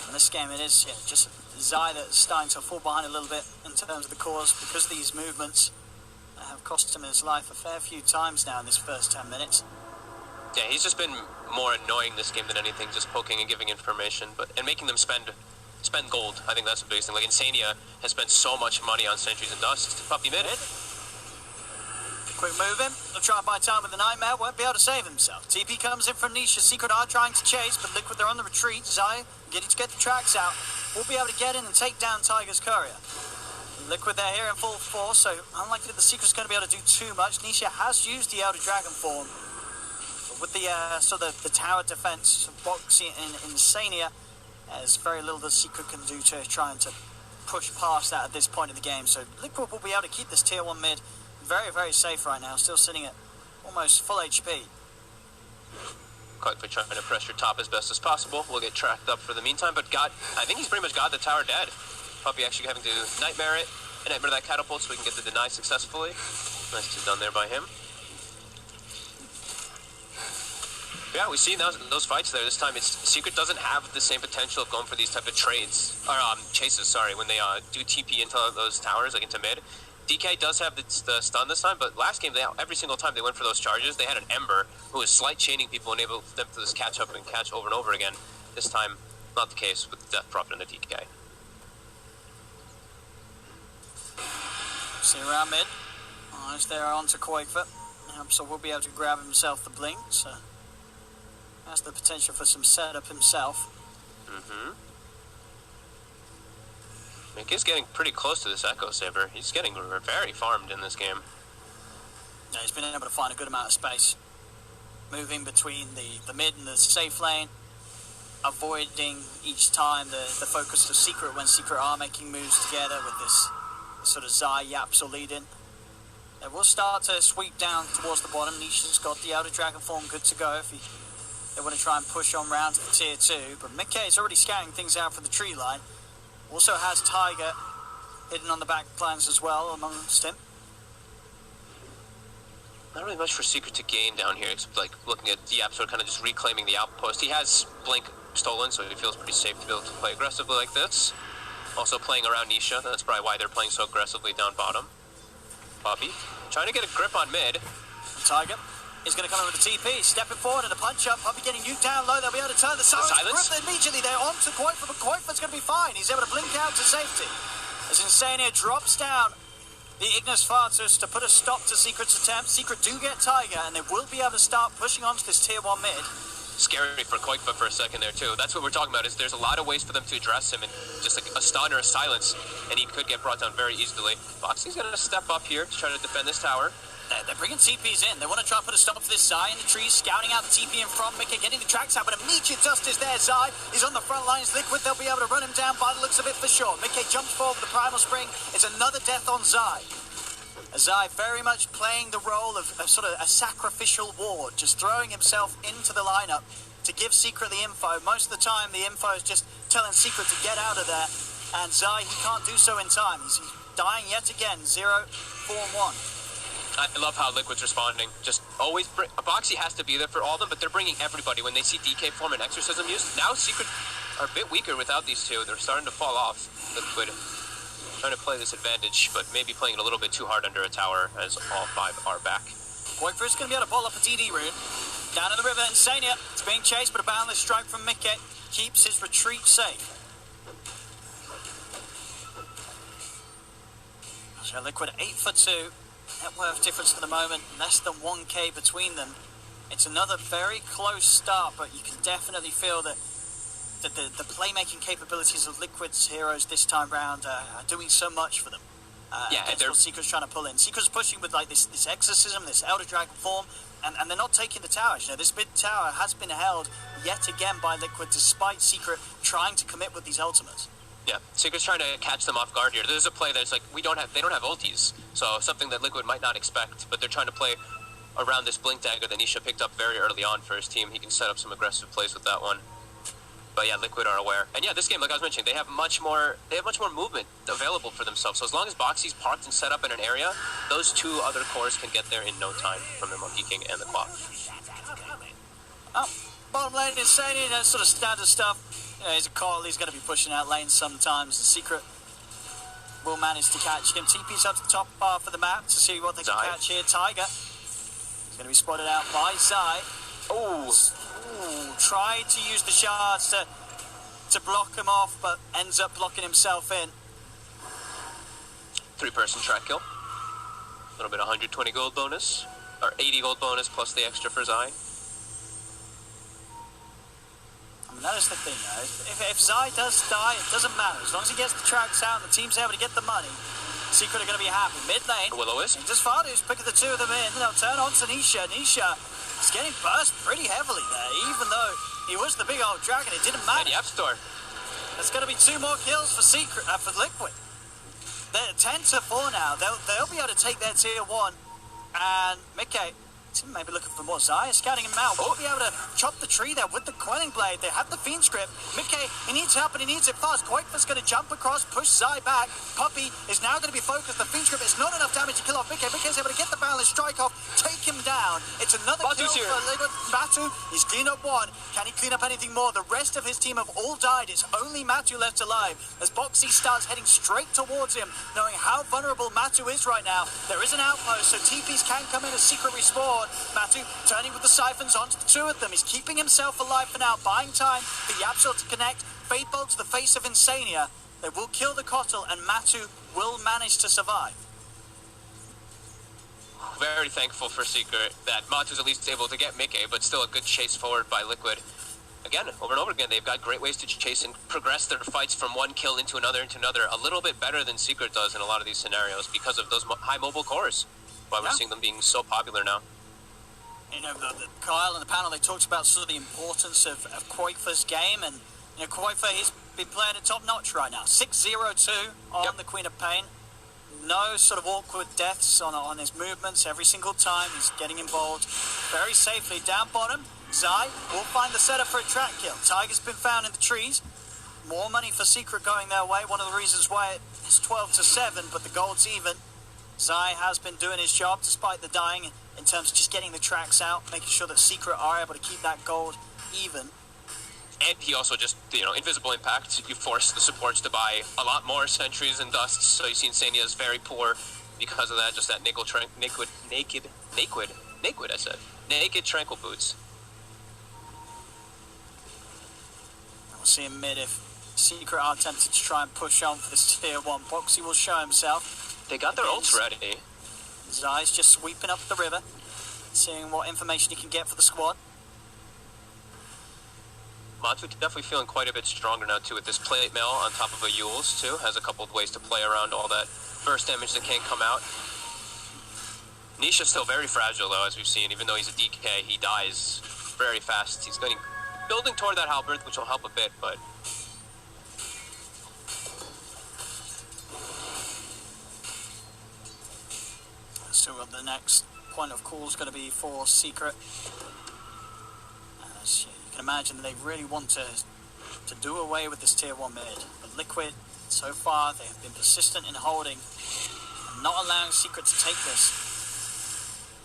[SPEAKER 1] In this game, it is just Zai that's starting to fall behind a little bit in terms of the cores because these movements have cost him his life a fair few times now in this first 10 minutes.
[SPEAKER 2] Yeah, he's just been more annoying this game than anything, just poking and giving information, and making them spend gold. I think that's the biggest thing. Like, Insania has spent so much money on Sentries and Dust. Puppy mid.
[SPEAKER 1] Quick move in. They'll try and buy time with the Nightmare. Won't be able to save himself. TP comes in from Nisha. Secret are trying to chase, but Liquid, they're on the retreat. Zai getting to get the tracks out. We'll be able to get in and take down Tiger's Courier. Liquid, they're here in full force, so unlikely that the Secret's going to be able to do too much. Nisha has used the Elder Dragon form. But with the tower defense of Boxy and Insania, there's very little the Secret can do to try and to push past that at this point in the game. So Liquid will be able to keep this tier 1 mid very, very safe right now, still sitting at almost full HP.
[SPEAKER 2] Koikva trying to pressure top as best as possible. We'll get tracked up for the meantime, but I think he's pretty much got the tower dead. Puppy actually having to Nightmare it, and Nightmare that catapult so we can get the deny successfully. Nicely done there by him. Yeah, we see those fights there. This time, Secret doesn't have the same potential of going for these type of trades, or chases, sorry, when they do TP into those towers, like into mid. DK does have the stun this time, but last game, every single time they went for those charges, they had an Ember who was slight chaining people and able them to just catch up and catch over and over again. This time, not the case with Death Prophet and the DK.
[SPEAKER 1] See around mid. As they're on to Koikva. So we'll be able to grab himself the blink. So has the potential for some setup himself.
[SPEAKER 2] Mick is getting pretty close to this Echo Saber. He's getting very farmed in this game.
[SPEAKER 1] Yeah, he's been able to find a good amount of space. Moving between the mid and the safe lane. Avoiding each time the focus of Secret when Secret are making moves together with this sort of Zai Yapsel lead in. They will start to sweep down towards the bottom. Nisha's got the Elder Dragon form good to go if they want to try and push on round to the tier 2. But Mikke is already scouting things out for the tree line. Also has Tiger hidden on the back plans as well amongst him.
[SPEAKER 2] Not really much for Secret to gain down here, except like looking at the Yapsor kind of just reclaiming the outpost. He has Blink stolen, so he feels pretty safe to be able to play aggressively like this. Also playing around Nisha, that's probably why they're playing so aggressively down bottom. Puppy trying to get a grip on mid.
[SPEAKER 1] Tiger is going to come in with the TP, stepping forward and a punch up. Puppy getting you down low. They'll be able to turn the silence. Immediately they're on to Koifa, but Koifa's going to be fine. He's able to blink out to safety. As Insania drops down the Ignis Fatus to put a stop to Secret's attempt. Secret do get Tiger, and they will be able to start pushing onto this tier 1 mid.
[SPEAKER 2] Scary for Koifa for a second there too. That's what we're talking about, is there's a lot of ways for them to address him, and just like a stun or a silence, and he could get brought down very easily. Boxy's going to step up here to try to defend this tower.
[SPEAKER 1] They're bringing TPs in. They want to try and put a stop to this Zai in the trees, scouting out the TP in front. Mickey getting the tracks out, but immediate dust is there. Zai is on the front lines. Liquid, they'll be able to run him down by the looks of it for sure. Mickey jumps forward with the Primal Spring. It's another death on Zai. Zai very much playing the role of sort of a sacrificial ward, just throwing himself into the lineup to give Secret the info. Most of the time, the info is just telling Secret to get out of there. And Zai, he can't do so in time. He's dying yet again. 0-4-1.
[SPEAKER 2] I love how Liquid's responding. Just always Boxy has to be there for all of them, but they're bringing everybody when they see DK form and Exorcism used. Now Secret are a bit weaker without these two. They're starting to fall off. Liquid trying to play this advantage, but maybe playing it a little bit too hard under a tower as all 5 are back.
[SPEAKER 1] Koifa's going to be able to pull up a DD rune. Down in the river, Insania. It's being chased, but a boundless strike from Mickey keeps his retreat safe. So Liquid 8 for 2. Net worth difference for the moment, less than 1k between them. It's another very close start, but you can definitely feel that the playmaking capabilities of Liquid's heroes this time round are doing so much for them. That's what Secret's trying to pull in. Secret's pushing with like this Exorcism, this Elder Dragon form, and they're not taking the towers. You know, this mid tower has been held yet again by Liquid, despite Secret trying to commit with these ultimates.
[SPEAKER 2] Yeah, Secret's trying to catch them off guard here. There's a play that's like, they don't have ultis, so something that Liquid might not expect, but they're trying to play around this Blink Dagger that Nisha picked up very early on for his team. He can set up some aggressive plays with that one. But yeah, Liquid are aware. And yeah, this game, like I was mentioning, they have much more movement available for themselves. So as long as Boxy's parked and set up in an area, those 2 other cores can get there in no time from the Monkey King and the Quap.
[SPEAKER 1] Bottom lane is saying, sort of standard stuff. He's a call, he's going to be pushing out lanes sometimes. The Secret will manage to catch him. TP's up to the top half of the map to see what they can catch here. Tiger is going to be spotted out by Zai. Tried to use the shards to block him off, but ends up blocking himself in.
[SPEAKER 2] 3-person track kill. A little bit of 120 gold bonus, or 80 gold bonus plus the extra for Zai.
[SPEAKER 1] That is the thing, though. If Zai does die, it doesn't matter. As long as he gets the tracks out and the team's able to get the money, Secret are going to be happy. Mid lane,
[SPEAKER 2] Will-O-Wisp.
[SPEAKER 1] Just Fadu's picking the 2 of them in. They'll turn on to Nisha. Nisha is getting burst pretty heavily there, even though he was the big old dragon. It didn't matter.
[SPEAKER 2] And Yap Store.
[SPEAKER 1] There's going to be 2 more kills for Secret, for Liquid. They're 10 to 4 now. They'll be able to take their tier 1. And Mickey maybe looking for more. Zai is scouting him out. Won't be able to chop the tree there with the Quelling Blade. They have the Fiend Script. Mickey, he needs help and he needs it fast. Koifa's going to jump across, push Zai back. Puppy is now going to be focused. The Fiend Script is not enough damage to kill off Mickey. Mickey's able to get the balance strike off, take him down. It's another
[SPEAKER 2] Batu's
[SPEAKER 1] kill for Liquid. Batu, he's cleaned up 1. Can he clean up anything more? The rest of his team have all died. It's only Matu left alive as Boxy starts heading straight towards him, knowing how vulnerable Matu is right now. There is an outpost, so TPs can come in as Secret respawn. Matu turning with the siphons onto the 2 of them. He's keeping himself alive for now, buying time for Yapshot to connect. Fade Bolt to the face of Insania. They will kill the Kotl, and Matu will manage to survive.
[SPEAKER 2] Very thankful for Secret that Matu's at least able to get Mickey, but still a good chase forward by Liquid. Again, over and over again, they've got great ways to chase and progress their fights from one kill into another, a little bit better than Secret does in a lot of these scenarios because of those high mobile cores. Why we're seeing them being so popular now.
[SPEAKER 1] You know, Kyle and the panel, they talked about sort of the importance of Koifa's game, and Koifa, he's been playing at top notch right now. 6-0-2 on the Queen of Pain. No sort of awkward deaths on his movements every single time. He's getting involved very safely. Down bottom, Zai will find the setup for a track kill. Tiger's been found in the trees. More money for Secret going their way. One of the reasons why it's 12-7, but the gold's even. Zai has been doing his job despite the dying in terms of just getting the tracks out, making sure that Secret are able to keep that gold even.
[SPEAKER 2] And he also just, invisible impact. You force the supports to buy a lot more sentries and dusts, so you see Insania is very poor because of that. Just that naked tranquil boots.
[SPEAKER 1] We'll see in mid if Secret are tempted to try and push on for this tier 1. Boxy will show himself.
[SPEAKER 2] They got their ults ready.
[SPEAKER 1] Zai's just sweeping up the river, seeing what information he can get for the squad.
[SPEAKER 2] Matu definitely feeling quite a bit stronger now too with this plate mail on top of a Yule's too. Has a couple of ways to play around all that burst damage that can't come out. Nisha's still very fragile though, as we've seen. Even though he's a DK, he dies very fast. He's building toward that halberd, which will help a bit, but
[SPEAKER 1] so the next point of call is going to be for Secret. As you can imagine, they really want to do away with this tier 1 mid. But Liquid, so far, they have been persistent in holding and not allowing Secret to take this.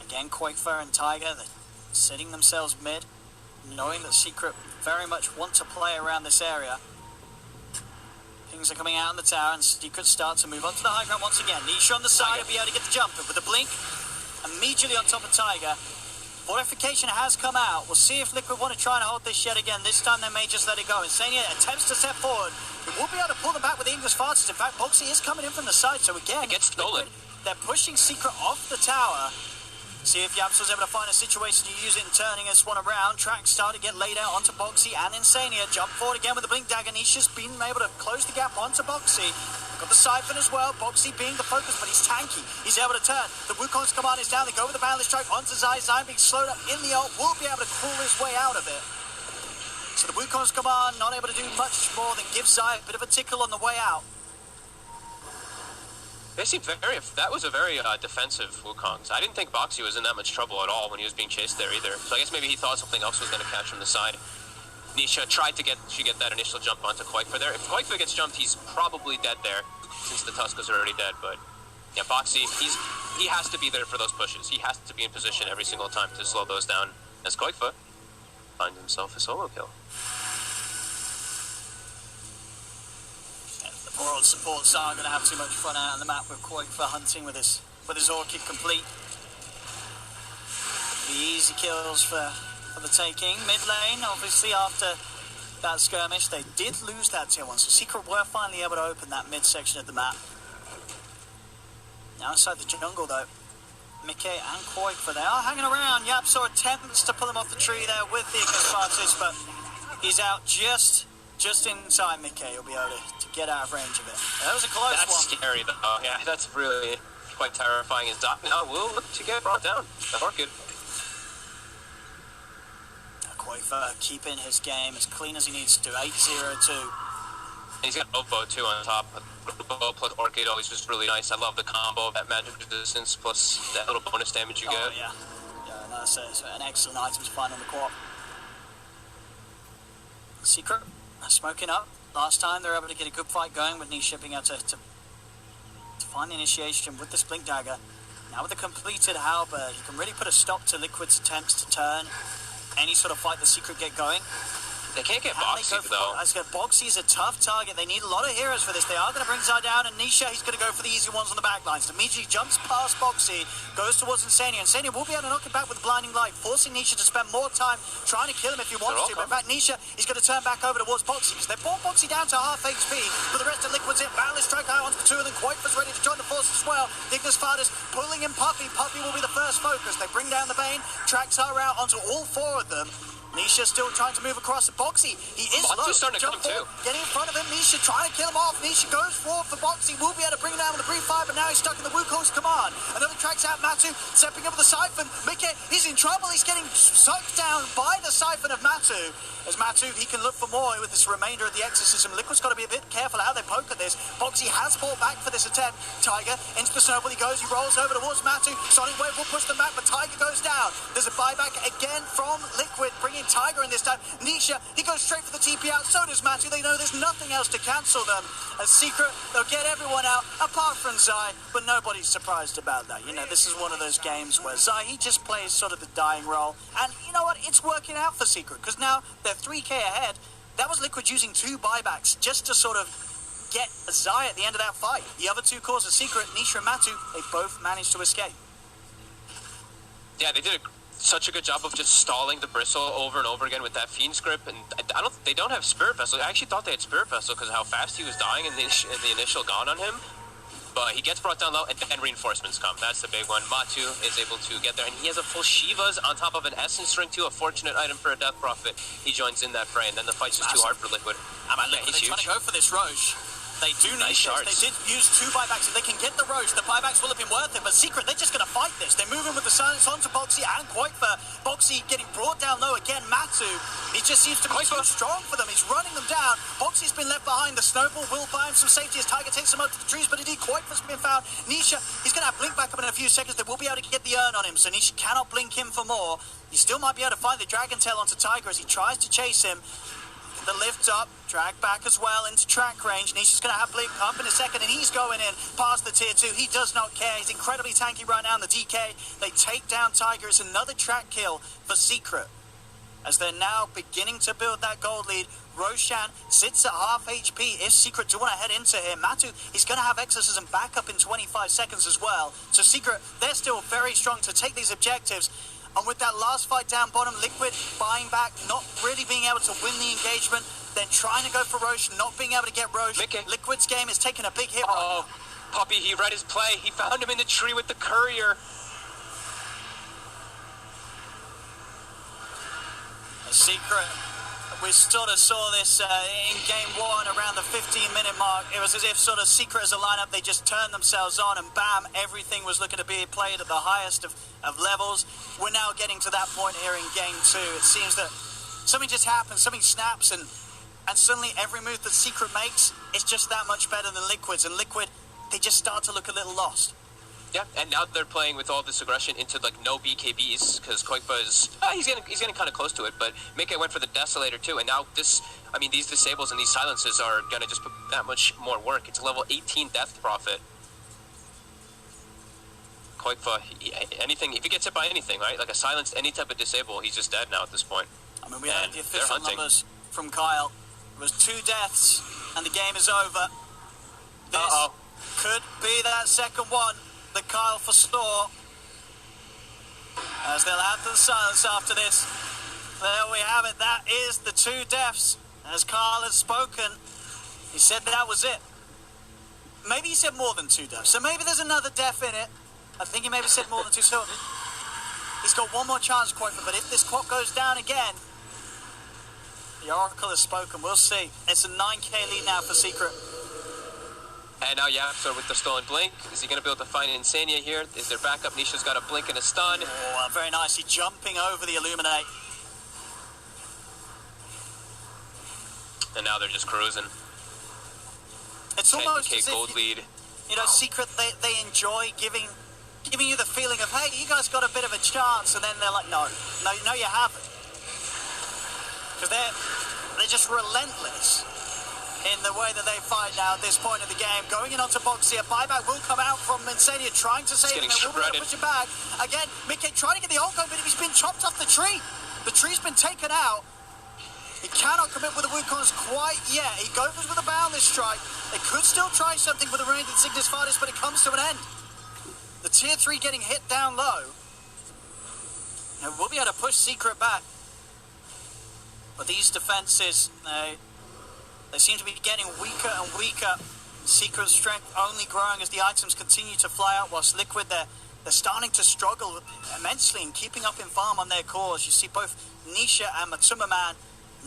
[SPEAKER 1] Again, Quakefur and Tiger, they're sitting themselves mid, knowing that Secret very much want to play around this area. Things are coming out in the tower, and Secret start to move on to the high ground once again. Nisha on the side will be able to get the jump with a blink. Immediately on top of Tiger. Fortification has come out. We'll see if Liquid want to try and hold this yet again. This time they may just let it go. Insania attempts to step forward. It will be able to pull them back with the English fastest. In fact, Boxy is coming in from the side, so again,
[SPEAKER 2] it gets stolen.
[SPEAKER 1] Liquid, they're pushing Secret off the tower. See if Yapsel's able to find a situation to use it in turning this one around. Tracks start to get laid out onto Boxy and Insania. Jump forward again with the blink dagger. Nisha's been able to close the gap onto Boxy. Got the siphon as well. Boxy being the focus, but he's tanky. He's able to turn. The Wukong's command is down. They go with the balance strike onto Zai. Zai being slowed up in the ult. Will be able to crawl his way out of it. So the Wukong's command not able to do much more than give Zai a bit of a tickle on the way out.
[SPEAKER 2] They seemed that was a very defensive Wukong's. I didn't think Boxy was in that much trouble at all when he was being chased there either. So I guess maybe he thought something else was going to catch from the side. Nisha tried to get that initial jump onto Quakefur there. If Quakefur gets jumped, he's probably dead there, since the Tuskers are already dead. But yeah, Boxy, he has to be there for those pushes. He has to be in position every single time to slow those down. As Quakefur finds himself a solo kill.
[SPEAKER 1] World supports aren't going to have too much fun out on the map with Quakefur hunting with his Orchid complete. The easy kills for the taking. Mid lane, obviously, after that skirmish, they did lose that tier 1, so Secret were finally able to open that mid section of the map. Now inside the jungle, though, Mickey and Quakefur, they are hanging around. Yapso attempts to pull him off the tree there with the Ignis, but he's out just in time. Mickey will be able to get out of range of it. That was a close one.
[SPEAKER 2] That's scary, though. Yeah, that's really quite terrifying. His Doc now will look to get brought down. The Orchid.
[SPEAKER 1] Quakefur keeping his game as clean as he needs to. 8-0-2.
[SPEAKER 2] And he's got Ovo too on top. Ovo plus Orchid always just really nice. I love the combo of that magic resistance plus that little bonus damage you get.
[SPEAKER 1] Oh, yeah. Yeah, no, it's an excellent item to find on the co-op. Secret smoking up. Last time they were able to get a good fight going with Nisha being able to find the initiation with this blink dagger. Now with the completed halberd, you can really put a stop to Liquid's attempts to turn any sort of fight the Secret get going.
[SPEAKER 2] They can't get Boxy, though.
[SPEAKER 1] Boxy is a tough target. They need a lot of heroes for this. They are going to bring Zai down, and Nisha, he's going to go for the easy ones on the back lines. Immediately jumps past Boxy, goes towards Insania. Insania will be able to knock him back with a blinding light, forcing Nisha to spend more time trying to kill him if he wants to. But in fact, Nisha is going to turn back over towards Boxy, because they've brought Boxy down to half HP, but the rest of Liquid's in. Balance strike out onto the two of them. Quakefur's ready to join the force as well. Ignis Fardus pulling in Puppy. Puppy will be the first focus. They bring down the Bane. Tracks are out onto all four of them. Nisha still trying to move across the Boxy. He is low.
[SPEAKER 2] Starting to come too.
[SPEAKER 1] Getting in front of him. Nisha trying to kill him off. Nisha goes forward for Boxy. Will be able to bring him down with a brief fire, but now he's stuck in the Wukong's command. Another tracks out Matu, stepping up with the siphon. Mickey, he's in trouble. He's getting sucked down by the siphon of Matu. As Matu, he can look for more with this remainder of the exorcism. Liquid's got to be a bit careful how they poke at this. Boxy has fought back for this attempt. Tiger into the snowball he goes. He rolls over towards Matu. Sonic Wave will push them back, but Tiger goes down. There's a buyback again from Liquid, bringing Tiger in this time. Nisha, he goes straight for the TP out. So does Matu. They know there's nothing else to cancel them. As Secret, they'll get everyone out, apart from Zai, but nobody's surprised about that. You know, this is one of those games where Zai, he just plays sort of the dying role. And you know what? It's working out for Secret, because now they're 3k ahead. that was Liquid using 2 buybacks just to sort of get Zai at the end of that fight. The other 2 cores of Secret, Nisha and Matu, they both managed to escape.
[SPEAKER 2] Yeah, they did such a good job of just stalling the Bristle over and over again with that Fiend's Grip, and they don't have Spirit Vessel. I actually thought they had Spirit Vessel because of how fast he was dying in the initial Gone on him. But he gets brought down low, and then reinforcements come. That's the big one. Matu is able to get there, and he has a full Shivas on top of an Essence Ring too, a fortunate item for a Death Prophet. He joins in that fray, and then the fight's just too hard for Liquid.
[SPEAKER 1] They're trying to go for this Roche. They do need
[SPEAKER 2] Nice
[SPEAKER 1] this. They did use 2 buybacks. If they can get the Roche, the buybacks will have been worth it. But Secret, they're just going to fight this. They're moving with the silence onto Boxy and Kuiper. Boxy getting brought down low again. Matu, he just seems to be too strong for them. He's running them down. Boxy's been left behind. The Snowball will buy him some safety as Tiger takes him out to the trees. But indeed, Kuiper's been found. Nisha, he's going to have Blink back up in a few seconds. They will be able to get the urn on him. So Nisha cannot blink him for more. He still might be able to find the Dragon Tail onto Tiger as he tries to chase him. The lift up, drag back as well into track range. Nisha's going to have Blink up in a second, and he's going in past the tier 2. He does not care. He's incredibly tanky right now in the DK. They take down Tiger. It's another track kill for Secret, as they're now beginning to build that gold lead. Roshan sits at half HP. If Secret do want to head into him, Matu, he's going to have Exorcism back up in 25 seconds as well. So Secret, they're still very strong to take these objectives. And with that last fight down bottom, Liquid buying back, not really being able to win the engagement, then trying to go for Roche, not being able to get Roche. Liquid's game is taking a big hit.
[SPEAKER 2] Oh, Puppy, he read his play. He found him in the tree with the courier.
[SPEAKER 1] A Secret. We sort of saw this in game 1 around the 15-minute mark. It was as if sort of Secret as a lineup, they just turned themselves on and bam, everything was looking to be played at the highest of levels. We're now getting to that point here in game 2. It seems that something just happens, something snaps, and suddenly every move that Secret makes is just that much better than Liquid's. And Liquid, they just start to look a little lost.
[SPEAKER 2] Yeah, and now they're playing with all this aggression into like no BKBs because Koikpa is he's getting kind of close to it, but Mickey went for the Desolator too, and now these disables and these silences are gonna just put that much more work. It's a level 18 Death Prophet. Koikpa, anything if he gets hit by anything, right? Like a silence, any type of disable, he's just dead now at this point.
[SPEAKER 1] I mean, we had the official numbers from Kyle. It was 2 deaths, and the game is over. This could be that second one that Kyle foresaw, as they'll have the silence after this. There we have it. That is the 2 deaths, as Kyle has spoken. He said that was it. Maybe he said more than 2 deaths, so maybe there's another death in it. I think he maybe said more than 2, so he's got one more chance, Quaker, but if this clock goes down again, the Oracle has spoken. We'll see. It's a 9k lead now for Secret.
[SPEAKER 2] And now so with the stolen blink, is he going to be able to find Insania here? Is there backup? Nisha's got a blink and a stun.
[SPEAKER 1] Oh, very nicely jumping over the Illuminate.
[SPEAKER 2] And now they're just cruising.
[SPEAKER 1] It's almost as
[SPEAKER 2] gold
[SPEAKER 1] if,
[SPEAKER 2] lead.
[SPEAKER 1] You know, Secret, they enjoy giving you the feeling of, hey, you guys got a bit of a chance, and then they're like, no, you haven't. Because they're just relentless in the way that they fight now at this point of the game. Going in onto Boxy, a buyback will come out from Insania, trying to save him. They will be able to push it back. Again, Mickey trying to get the ult going, but he's been chopped off the tree. The tree's been taken out. He cannot commit with the Wukongs quite yet. He goes with a boundless strike. They could still try something with the Reigns and Cygnus Fardis, but it comes to an end. The tier 3 getting hit down low. And we'll be able to push Secret back. But these defenses, they seem to be getting weaker and weaker. Secret's strength only growing as the items continue to fly out, whilst Liquid, they're starting to struggle immensely in keeping up in farm on their cores. You see both Nisha and Matsuma Man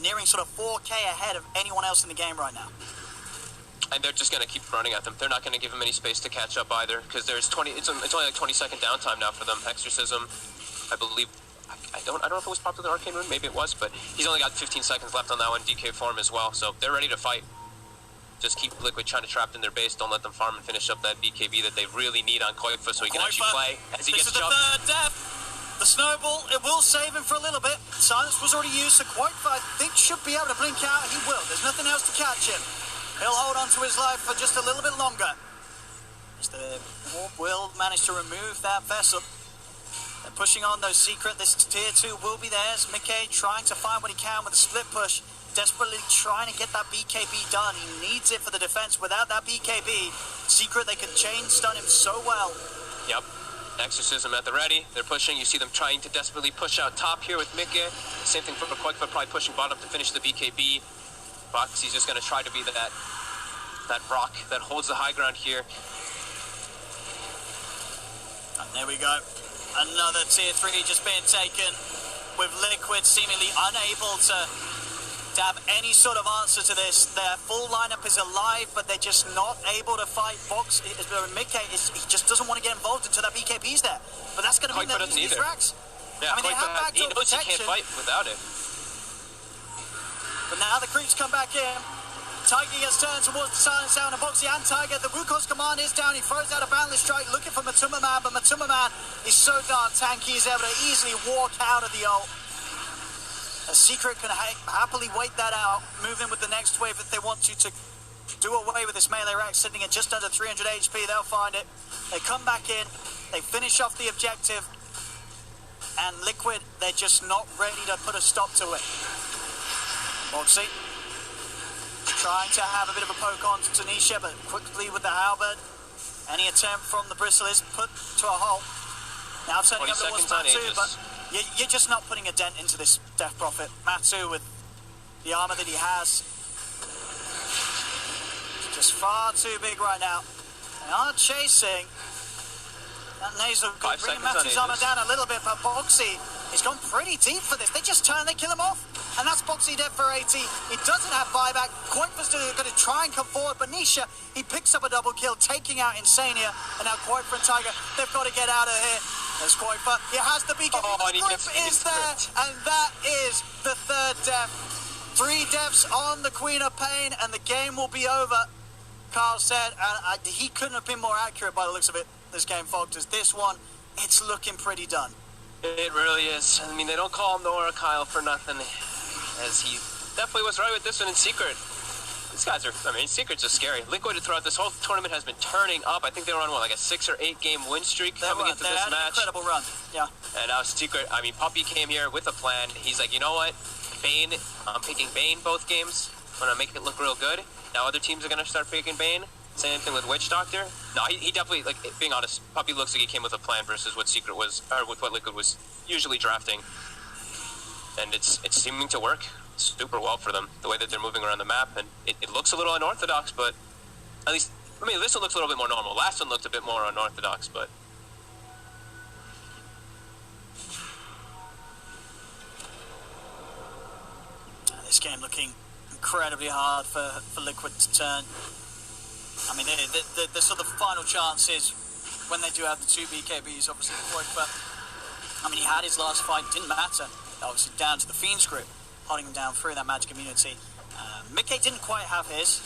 [SPEAKER 1] nearing sort of 4k ahead of anyone else in the game right now.
[SPEAKER 2] And they're just going to keep running at them. They're not going to give them any space to catch up either, because there's it's only like 20-second downtime now for them. Exorcism, I believe, I don't know if it was popped with an Arcane Rune, maybe it was, but he's only got 15 seconds left on that one, DK form as well, so they're ready to fight. Just keep Liquid trying to trap in their base, don't let them farm and finish up that BKB that they really need on Koifa so he can actually play as he gets jumped.
[SPEAKER 1] This is the 3rd death. The snowball, it will save him for a little bit. Silence was already used, so Koifa, I think, should be able to blink out. He will. There's nothing else to catch him. He'll hold on to his life for just a little bit longer. As the Warp will manage to remove that vessel. They're pushing on those Secret. This tier 2 will be theirs. Mickey trying to find what he can with a split push. desperately trying to get that BKB done. He needs it for the defense. Without that BKB, Secret, they can chain stun him so well.
[SPEAKER 2] Yep. Exorcism at the ready. They're pushing. You see them trying to desperately push out top here with Mickey. Same thing for Quakefoot, probably pushing bottom to finish the BKB. Boxy's just going to try to be that rock that holds the high ground here.
[SPEAKER 1] And there we go. Another tier 3 just being taken, with Liquid seemingly unable to have any sort of answer to this. Their full lineup is alive, but they're just not able to fight Box. Mickey, he just doesn't want to get involved until that BKB's there. But that's going to mean they're losing these racks.
[SPEAKER 2] Yeah,
[SPEAKER 1] I mean, they have backdoor
[SPEAKER 2] he knows
[SPEAKER 1] protection.
[SPEAKER 2] he can't fight without it.
[SPEAKER 1] But now the creeps come back in. Tiger gets turned towards the silence down, and Boxy and Tiger. The Wukong's command is down. He throws out a boundless strike looking for Matuma Man, but Matuma Man is so darn tanky, he's able to easily walk out of the ult. A Secret can happily wait that out, move in with the next wave if they want to do away with this melee rack sitting at just under 300 HP. They'll find it. They come back in, they finish off the objective, and Liquid, they're just not ready to put a stop to it. Boxy trying to have a bit of a poke on to Nisha, but quickly with the halberd, any attempt from the Bristle is put to a halt. Now turning up towards Matu, but you're just not putting a dent into this Death Prophet. Matu, with the armor that he has, just far too big right now. They are chasing. That Nasal could bring Matu's armor down a little bit, but Boxy, he's gone pretty deep for this. They just turn, they kill him off. And that's Boxy dead for 80. He doesn't have buyback. Quakefoot's going to try and come forward, but Nisha, he picks up a double kill, taking out Insania. And now Quakefoot and Tiger, they've got to get out of here. There's Quakefoot. He has the BKB. The grip is there, and that is the third death. 3 deaths on the Queen of Pain, and the game will be over, Carl said. And he couldn't have been more accurate by the looks of it, this game, Fogters. This one, it's looking pretty done.
[SPEAKER 2] It really is. I mean, they don't call him Nora Kyle for nothing, as he definitely was right with this one in Secret. These guys are, I mean, Secret's just scary. Liquid throughout this whole tournament has been turning up. I think they were on, what, like a 6 or 8 game win streak coming into this match.
[SPEAKER 1] Incredible run, yeah.
[SPEAKER 2] And now Secret, I mean, Puppy came here with a plan. He's like, you know what? Bane, I'm picking Bane both games. I'm going to make it look real good. Now other teams are going to start picking Bane. Same thing with Witch Doctor. No, he definitely, like, being honest, Puppy looks like he came with a plan versus what Secret was, or with what Liquid was usually drafting. And it's seeming to work super well for them, the way that they're moving around the map. And it looks a little unorthodox, but at least, I mean, this one looks a little bit more normal. Last one looked a bit more unorthodox, but...
[SPEAKER 1] This game looking incredibly hard for Liquid to turn. I mean, the sort of final chance is when they do have the 2 BKBs, obviously, but I mean, he had his last fight, didn't matter. Obviously, down to the Fiend's grip, holding him down through that magic immunity. Mickey didn't quite have his.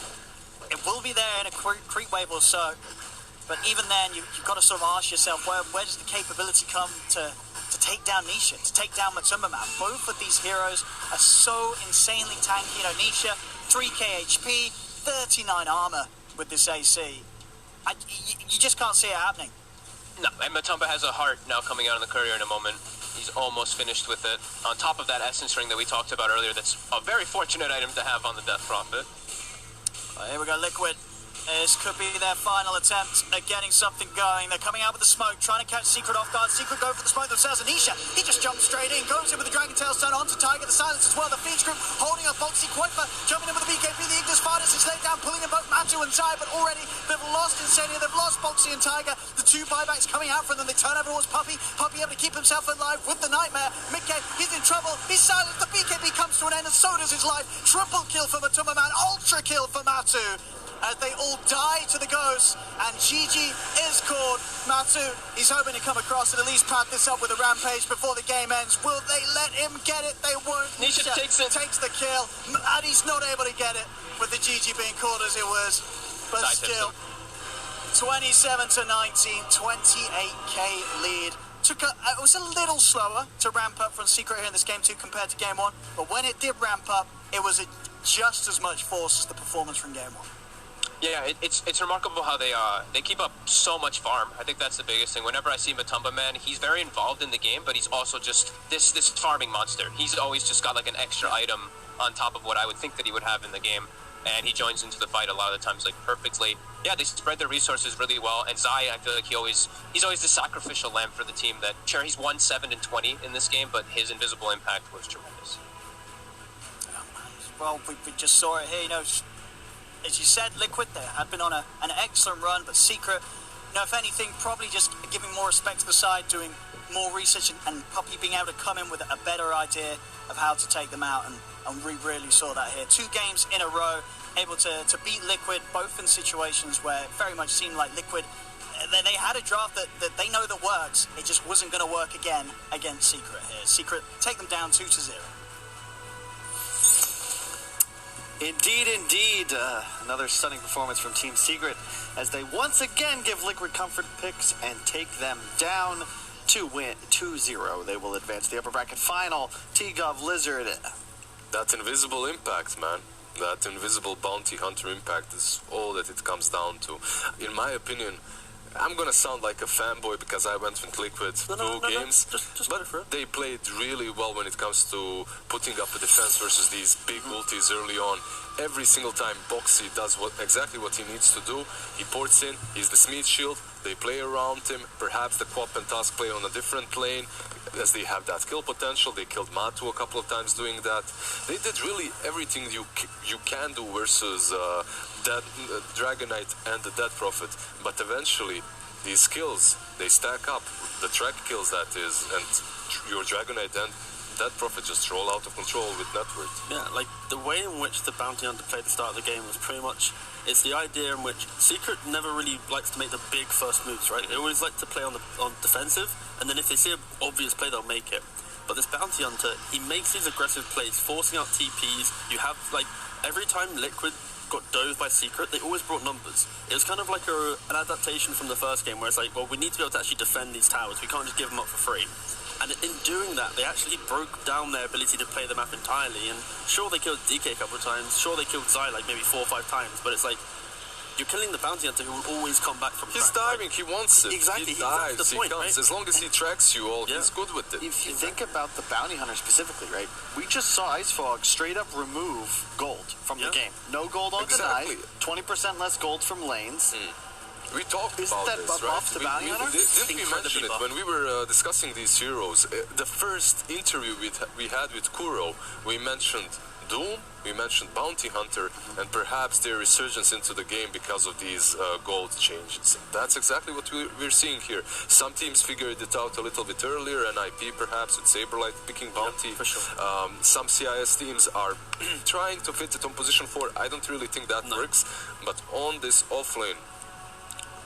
[SPEAKER 1] It will be there in a creep wave or so, but even then, you've got to sort of ask yourself, where does the capability come to take down Nisha, to take down Matuma Man? Both of these heroes are so insanely tanky. You know, Nisha, 3k HP, 39 armor with this AC. You just can't see it happening.
[SPEAKER 2] No, and Matumba has a heart now coming out in the courier in a moment. He's almost finished with it. On top of that essence ring that we talked about earlier, that's a very fortunate item to have on the Death Prophet.
[SPEAKER 1] Here we go, Liquid. This could be their final attempt at getting something going. They're coming out with the smoke, trying to catch Secret off guard. Secret go for the smoke themselves. Anisha, he just jumps straight in, goes in with the Dragon Tail stun onto Tiger. The silence as well. The Fiend's group holding up Boxy. Quakefoot jumping in with the BKB. The Ignis Fighters is laid down, pulling in both Matu and Tai, but already they've lost Insania. They've lost Boxy and Tiger. The 2 buybacks coming out from them. They turn over towards Puppy. Puppy able to keep himself alive with the Nightmare. Mickey, he's in trouble. He's silenced. The BKB comes to an end, and so does his life. Triple kill for Matuma Man. Ultra kill for Matu. As they all die to the ghost, and GG is called. Matu, he's hoping to come across and at least pad this up with a rampage before the game ends. Will they let him get it? They won't.
[SPEAKER 2] Nisha takes
[SPEAKER 1] the kill, and he's not able to get it with the GG being called as it was. But still, 27 to 19, 28k lead. It was a little slower to ramp up from Secret here in this game 2 compared to game 1, but when it did ramp up, it was just as much force as the performance from game 1.
[SPEAKER 2] Yeah, it's remarkable how they keep up so much farm. I think that's the biggest thing. Whenever I see Matumba Man, he's very involved in the game, but he's also just this farming monster. He's always just got like an extra item on top of what I would think that he would have in the game. And he joins into the fight a lot of the times like perfectly. Yeah, they spread their resources really well. And Zai, I feel like he's always the sacrificial lamb for the team. That sure, he's won 7 and 20 in this game, but his invisible impact was tremendous.
[SPEAKER 1] Well, we just saw it here. You know, as you said, Liquid, they had been on an excellent run, but Secret, you know, if anything, probably just giving more respect to the side, doing more research, and Puppy being able to come in with a better idea of how to take them out, and we really saw that here. 2 games in a row, able to beat Liquid, both in situations where it very much seemed like Liquid, they had a draft that they know that works. It just wasn't going to work again against Secret here. Secret take them down 2-0.
[SPEAKER 3] Indeed. Another stunning performance from Team Secret as they once again give Liquid comfort picks and take them down to win 2-0. They will advance to the upper bracket final. T-Gov Lizard.
[SPEAKER 5] That invisible impact, man. That invisible bounty hunter impact is all that it comes down to. In my opinion, I'm gonna sound like a fanboy because I went with Liquid two games, but they played really well when it comes to putting up a defense versus these big ultis early on. Every single time Boxy does exactly what he needs to do. He ports in, he's the Smith shield, they play around him, perhaps the Quap and Tusk play on a different lane, as they have that kill potential. They killed Matu a couple of times doing that. They did really everything you can do versus Dragon Knight and the Dead Prophet, but eventually these skills, they stack up. The track kills, that is, and your Dragon Knight and Dead Prophet just roll out of control with Network.
[SPEAKER 4] Yeah, like the way in which the Bounty Hunter played the start of the game was pretty much, it's the idea in which Secret never really likes to make the big first moves, right? They always like to play on defensive, and then if they see an obvious play, they'll make it. But this Bounty Hunter, he makes these aggressive plays, forcing out TPs. You have, like, every time Liquid got dove by Secret, they always brought numbers. It was kind of like an adaptation from the first game, where it's like, well, we need to be able to actually defend these towers. We can't just give them up for free. And in doing that, they actually broke down their ability to play the map entirely. And sure, they killed DK a couple of times. Sure, they killed Zai like maybe 4 or 5 times. But it's like, you're killing the Bounty Hunter who will always come back from
[SPEAKER 5] He's
[SPEAKER 4] track,
[SPEAKER 5] diving,
[SPEAKER 4] right?
[SPEAKER 5] He wants it.
[SPEAKER 4] Exactly,
[SPEAKER 5] He dives,
[SPEAKER 4] that's the point,
[SPEAKER 5] he comes.
[SPEAKER 4] right?
[SPEAKER 5] As long as he tracks you all, he's good with it.
[SPEAKER 3] If you think about the Bounty Hunter specifically, right? We just saw IceFog straight up remove gold from the game. No gold on denied, 20% less gold from lanes.
[SPEAKER 5] We talked
[SPEAKER 3] Isn't
[SPEAKER 5] about
[SPEAKER 3] that
[SPEAKER 5] this,
[SPEAKER 3] buff
[SPEAKER 5] right?
[SPEAKER 3] the Bounty Hunter?
[SPEAKER 5] Didn't we mention it when we were discussing these heroes? The first interview we had with Kuro, we mentioned Doom, we mentioned Bounty Hunter, and perhaps their resurgence into the game because of these gold changes. That's exactly what we're seeing here. Some teams figured it out a little bit earlier, NIP perhaps with Saberlight picking Bounty.
[SPEAKER 4] For sure.
[SPEAKER 5] Some CIS teams are trying to fit it on position 4. I don't really think that works, but on this offlane,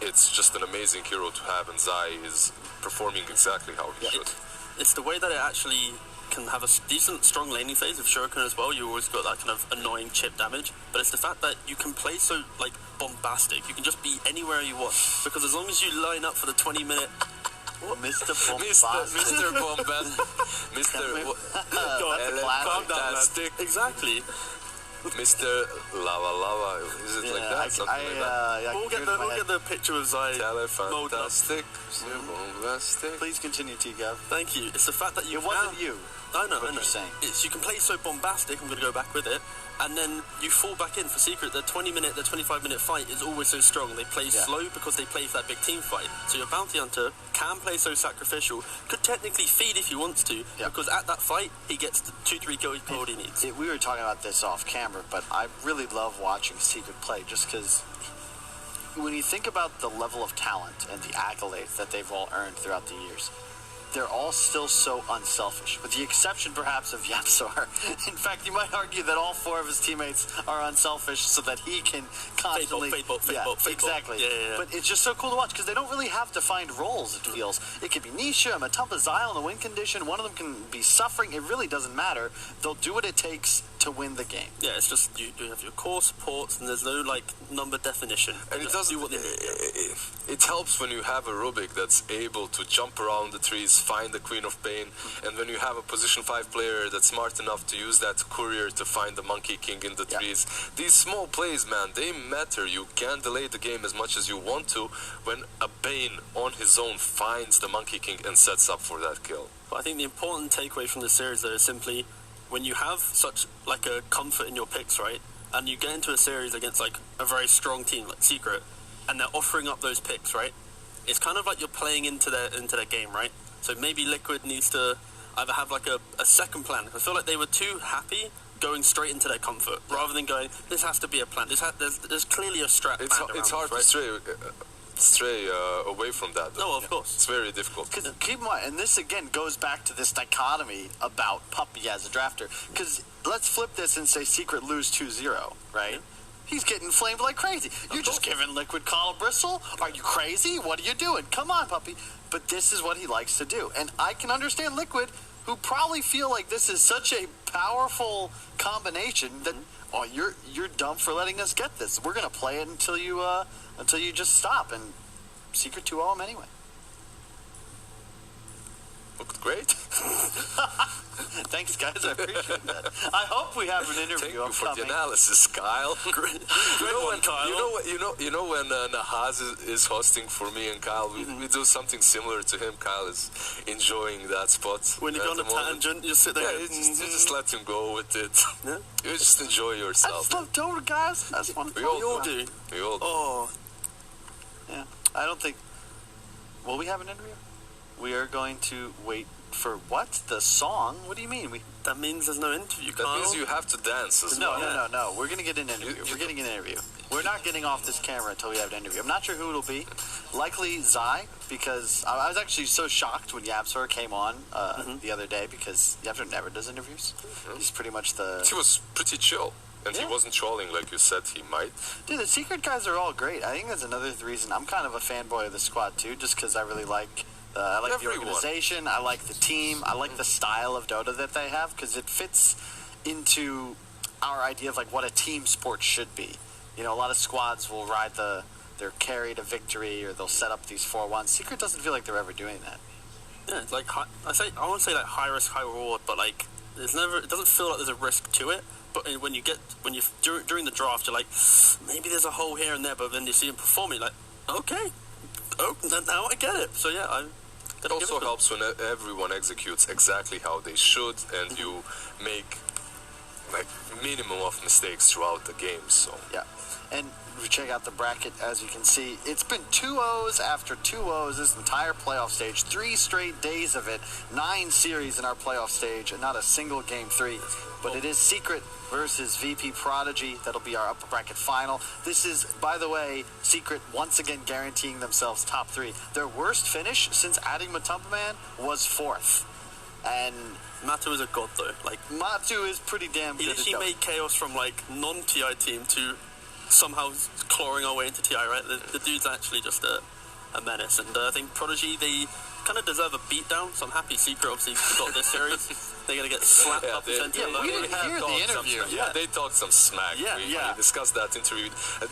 [SPEAKER 5] it's just an amazing hero to have, and Zai is performing exactly how he should.
[SPEAKER 4] It's the way that it actually can have a decent, strong laning phase with Shuriken as well. You always got that kind of annoying chip damage, but it's the fact that you can play so, like, bombastic. You can just be anywhere you want, because as long as you line up for the 20-minute...
[SPEAKER 3] Mr. Bombastic.
[SPEAKER 5] Mr. Bombastic.
[SPEAKER 4] Calm down, man. Exactly.
[SPEAKER 5] Mr. Lava, is it like that? Something like that.
[SPEAKER 4] We'll get the picture of Zai.
[SPEAKER 5] Fantastic. Bombastic.
[SPEAKER 3] Please continue, T-Gov.
[SPEAKER 4] Thank you. It's the fact that you
[SPEAKER 3] It wasn't you.
[SPEAKER 4] I know.
[SPEAKER 3] What you're saying.
[SPEAKER 4] It's, you can play so bombastic, I'm going to go back with it, and then you fall back in for Secret. The 20-minute, the 25-minute fight is always so strong. They play slow because they play for that big team fight. So your Bounty Hunter can play so sacrificial, could technically feed if he wants to, because at that fight, he gets the 2-3 gold he needs.
[SPEAKER 3] We were talking about this off camera, but I really love watching Secret play just because when you think about the level of talent and the accolades that they've all earned throughout the years, they're all still so unselfish, with the exception perhaps of Yapsar. In fact, you might argue that all 4 of his teammates are unselfish so that he can constantly...
[SPEAKER 4] Fate
[SPEAKER 3] exactly.
[SPEAKER 4] Yeah.
[SPEAKER 3] But it's just so cool to watch because they don't really have defined roles, it feels. It could be Nisha, Matumba, Zyle in the win condition. One of them can be suffering. It really doesn't matter. They'll do what it takes to win the game.
[SPEAKER 4] Yeah, it's just you have your core supports and there's no like number definition.
[SPEAKER 5] And it doesn't. It helps when you have a Rubik that's able to jump around the trees, find the Queen of Pain, and when you have a position 5 player that's smart enough to use that courier to find the Monkey King in the trees. These small plays, man, they matter. You can delay the game as much as you want to when a Bane on his own finds the Monkey King and sets up for that kill.
[SPEAKER 4] But I think the important takeaway from this series though is simply when you have such like a comfort in your picks, right, and you get into a series against like a very strong team like Secret, and they're offering up those picks, right, it's kind of like you're playing into their game, right? So maybe Liquid needs to either have like a second plan. I feel like they were too happy going straight into their comfort rather than going, this has to be a plan. There's clearly a strat.
[SPEAKER 5] It's hard to stray away from that.
[SPEAKER 4] No, of course.
[SPEAKER 5] It's very difficult.
[SPEAKER 3] Because keep in mind, and this again goes back to this dichotomy about Puppy as a drafter. Because let's flip this and say Secret lose 2-0, right? He's getting flamed like crazy. You're just giving Liquid Call Bristle? Are you crazy? What are you doing? Come on, Puppy. But this is what he likes to do. And I can understand Liquid, who probably feel like this is such a powerful combination that, oh, you're dumb for letting us get this. We're going to play it until you just stop. And Secret 2-0 him anyway.
[SPEAKER 5] Looked great.
[SPEAKER 3] Thanks, guys. I appreciate that. I hope we have an interview.
[SPEAKER 5] Thank you for
[SPEAKER 3] upcoming.
[SPEAKER 5] the analysis, Kyle.
[SPEAKER 4] Great one, Kyle.
[SPEAKER 5] You know when Nahaz is hosting for me and Kyle, we do something similar to him. Kyle is enjoying that spot.
[SPEAKER 4] When you go on a tangent, you sit there.
[SPEAKER 5] Yeah, you just let him go with it.
[SPEAKER 4] Yeah.
[SPEAKER 5] You just enjoy
[SPEAKER 3] I
[SPEAKER 5] yourself.
[SPEAKER 3] just love Dota, guys. That's one.
[SPEAKER 5] We all
[SPEAKER 4] do.
[SPEAKER 5] We all do.
[SPEAKER 4] Oh,
[SPEAKER 3] Yeah. I don't think. Will we have an interview? We are going to wait for what? The song? What do you mean?
[SPEAKER 4] that means there's no interview,
[SPEAKER 5] That
[SPEAKER 4] Kyle.
[SPEAKER 5] means you have to dance as well.
[SPEAKER 3] No. We're going to get an interview. We're getting an interview. We're not getting off this camera until we have an interview. I'm not sure who it'll be. Likely Zai, because I was actually so shocked when Yapsor came on the other day, because Yapsor never does interviews. He's pretty much the...
[SPEAKER 5] He was pretty chill. And he wasn't trolling like you said he might.
[SPEAKER 3] Dude, the Secret guys are all great. I think that's another reason I'm kind of a fanboy of the squad, too, just because I really like... I like the organization, I like the team, I like the style of Dota that they have, because it fits into our idea of like what a team sport should be. You know, a lot of squads will ride their carry to victory, or they'll set up these 4-1. Secret doesn't feel like they're ever doing that.
[SPEAKER 4] Yeah, it's like I won't say like high risk, high reward, but like it doesn't feel like there's a risk to it. But when you during the draft, you're like, maybe there's a hole here and there, but then you see him performing, like, okay, now I get it. So yeah,
[SPEAKER 5] it also helps when everyone executes exactly how they should, and you make like minimum of mistakes throughout the game. So
[SPEAKER 3] yeah, and if you check out the bracket, as you can see, it's been 2-0s after 2-0s this entire playoff stage. 3 straight days of it, 9 series in our playoff stage, and not a single game 3. But it is Secret versus VP Prodigy. That'll be our upper bracket final. This is, by the way, Secret once again guaranteeing themselves top 3. Their worst finish since adding Matumba Man was 4th. And
[SPEAKER 4] Matu is a god, though. Like,
[SPEAKER 3] Matu is pretty damn good.
[SPEAKER 4] He literally made Chaos from like non-TI team to somehow clawing our way into TI. Right, the dude's actually just a menace. And I think Prodigy, they kind of deserve a beatdown. So I'm happy Secret obviously got this series. They're gonna get slapped up and sent to
[SPEAKER 3] we didn't hear the interview.
[SPEAKER 5] They talked some smack. We discussed that interview.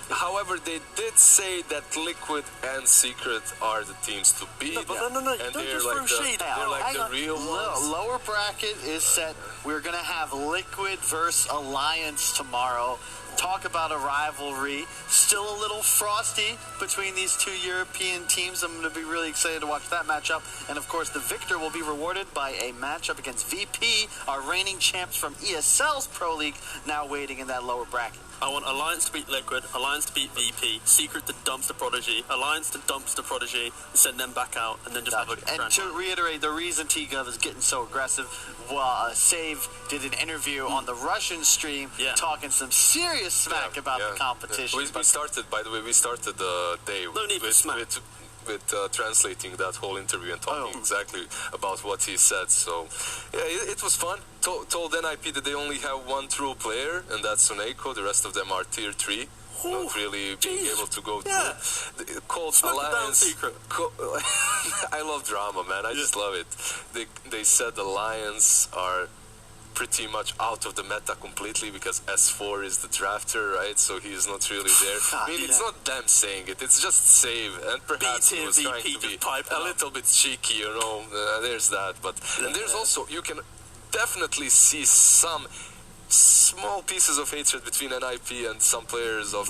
[SPEAKER 5] However, they did say that Liquid and Secret are the teams to beat.
[SPEAKER 4] No, don't just throw shade.
[SPEAKER 5] They're like the real ones.
[SPEAKER 3] Lower bracket is set. We're gonna have Liquid versus Alliance tomorrow. Talk about a rivalry. Still a little frosty between these two European teams. I'm going to be really excited to watch that matchup. And, of course, the victor will be rewarded by a matchup against VP, our reigning champs from ESL's Pro League, now waiting in that lower bracket.
[SPEAKER 4] I want Alliance to beat Liquid, Alliance to beat VP, Secret to Dumpster Prodigy, Alliance to Dumpster Prodigy, send them back out, and then just have a grand
[SPEAKER 3] And to reiterate, the reason T-Gov is getting so aggressive, Save did an interview on the Russian stream talking some serious smack about the competition.
[SPEAKER 5] We started, by the way, the day with translating that whole interview and talking exactly about what he said. So, yeah, it was fun. Told NIP that they only have one true player, and that's Suneko. The rest of them are tier 3. Not really being able to go through. Called Alliance.
[SPEAKER 4] Secret.
[SPEAKER 5] I love drama, man. I just love it. They said Alliance are pretty much out of the meta completely because S4 is the drafter, right? So he's not really there. I mean, it's not them saying it. It's just Save, and perhaps he was trying to be a little bit cheeky, you know. There's that, but and there's also, you can definitely see some small pieces of hatred between NIP and some players of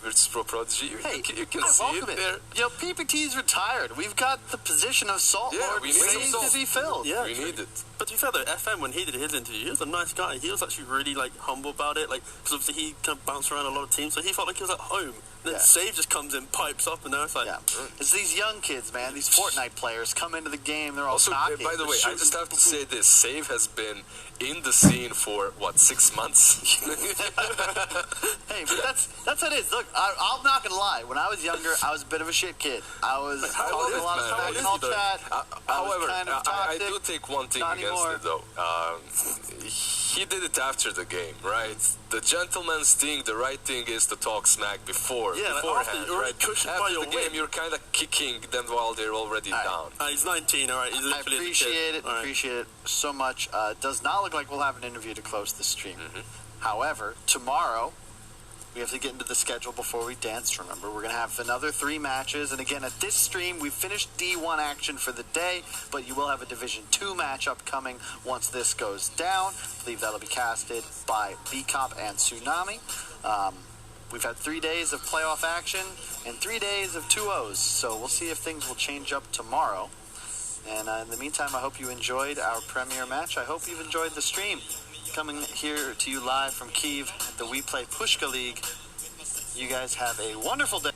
[SPEAKER 5] Virtus Pro Prodigy. You can see it there.
[SPEAKER 3] You know, PPT's retired. We've got the position of Salt
[SPEAKER 5] Yeah,
[SPEAKER 3] Lord
[SPEAKER 5] we need some
[SPEAKER 3] waiting
[SPEAKER 5] Salt.
[SPEAKER 3] to be filled.
[SPEAKER 4] Yeah,
[SPEAKER 5] We need it.
[SPEAKER 4] But to be fair though, FM, when he did his interview, he was a nice guy. He was actually really like humble about it, like because obviously he kind of bounced around a lot of teams, so he felt like he was at home. Then
[SPEAKER 3] Yeah.
[SPEAKER 4] Save just comes in, pipes up, and now it's like,
[SPEAKER 3] Yeah, it's these young kids, man. These Fortnite players come into the game. They're all
[SPEAKER 5] Also,
[SPEAKER 3] cocky.
[SPEAKER 5] by the way, I
[SPEAKER 3] They're
[SPEAKER 5] just
[SPEAKER 3] shooting.
[SPEAKER 5] have to say this: Save has been in the scene for what, 6 months?
[SPEAKER 3] Hey, but that's how it is. Look, I'm not gonna lie. When I was younger, I was a bit of a shit kid. I was
[SPEAKER 5] How
[SPEAKER 3] talking
[SPEAKER 5] is
[SPEAKER 3] a lot of
[SPEAKER 5] it, man?
[SPEAKER 3] smack
[SPEAKER 5] How
[SPEAKER 3] in
[SPEAKER 5] is
[SPEAKER 3] all
[SPEAKER 5] it, though?
[SPEAKER 3] chat.
[SPEAKER 5] However,
[SPEAKER 3] kind of
[SPEAKER 5] I
[SPEAKER 3] toxic.
[SPEAKER 5] do take one thing
[SPEAKER 3] Not
[SPEAKER 5] against
[SPEAKER 3] anymore.
[SPEAKER 5] it, though. He did it after the game, right? The gentleman's thing, the right thing is to talk smack beforehand,
[SPEAKER 4] after you're already
[SPEAKER 5] right?
[SPEAKER 4] cushioned
[SPEAKER 5] After
[SPEAKER 4] by your
[SPEAKER 5] the game,
[SPEAKER 4] win.
[SPEAKER 5] you're kind of kicking them while they're already down.
[SPEAKER 4] He's 19, all right. He's
[SPEAKER 3] I
[SPEAKER 4] literally
[SPEAKER 3] appreciate it.
[SPEAKER 4] All right.
[SPEAKER 3] Appreciate it so much. Does not look like we'll have an interview to close the stream.
[SPEAKER 5] Mm-hmm.
[SPEAKER 3] However, tomorrow we have to get into the schedule before we dance. Remember, we're going to have another 3 matches. And again, at this stream, we've finished D1 action for the day, but you will have a Division 2 matchup coming once this goes down. I believe that'll be casted by BCOP and Tsunami. We've had 3 days of playoff action and 3 days of 2-0s, so we'll see if things will change up tomorrow. And in the meantime, I hope you enjoyed our premiere match. I hope you've enjoyed the stream. Coming here to you live from Kyiv at the WePlay Pushka League. You guys have a wonderful day.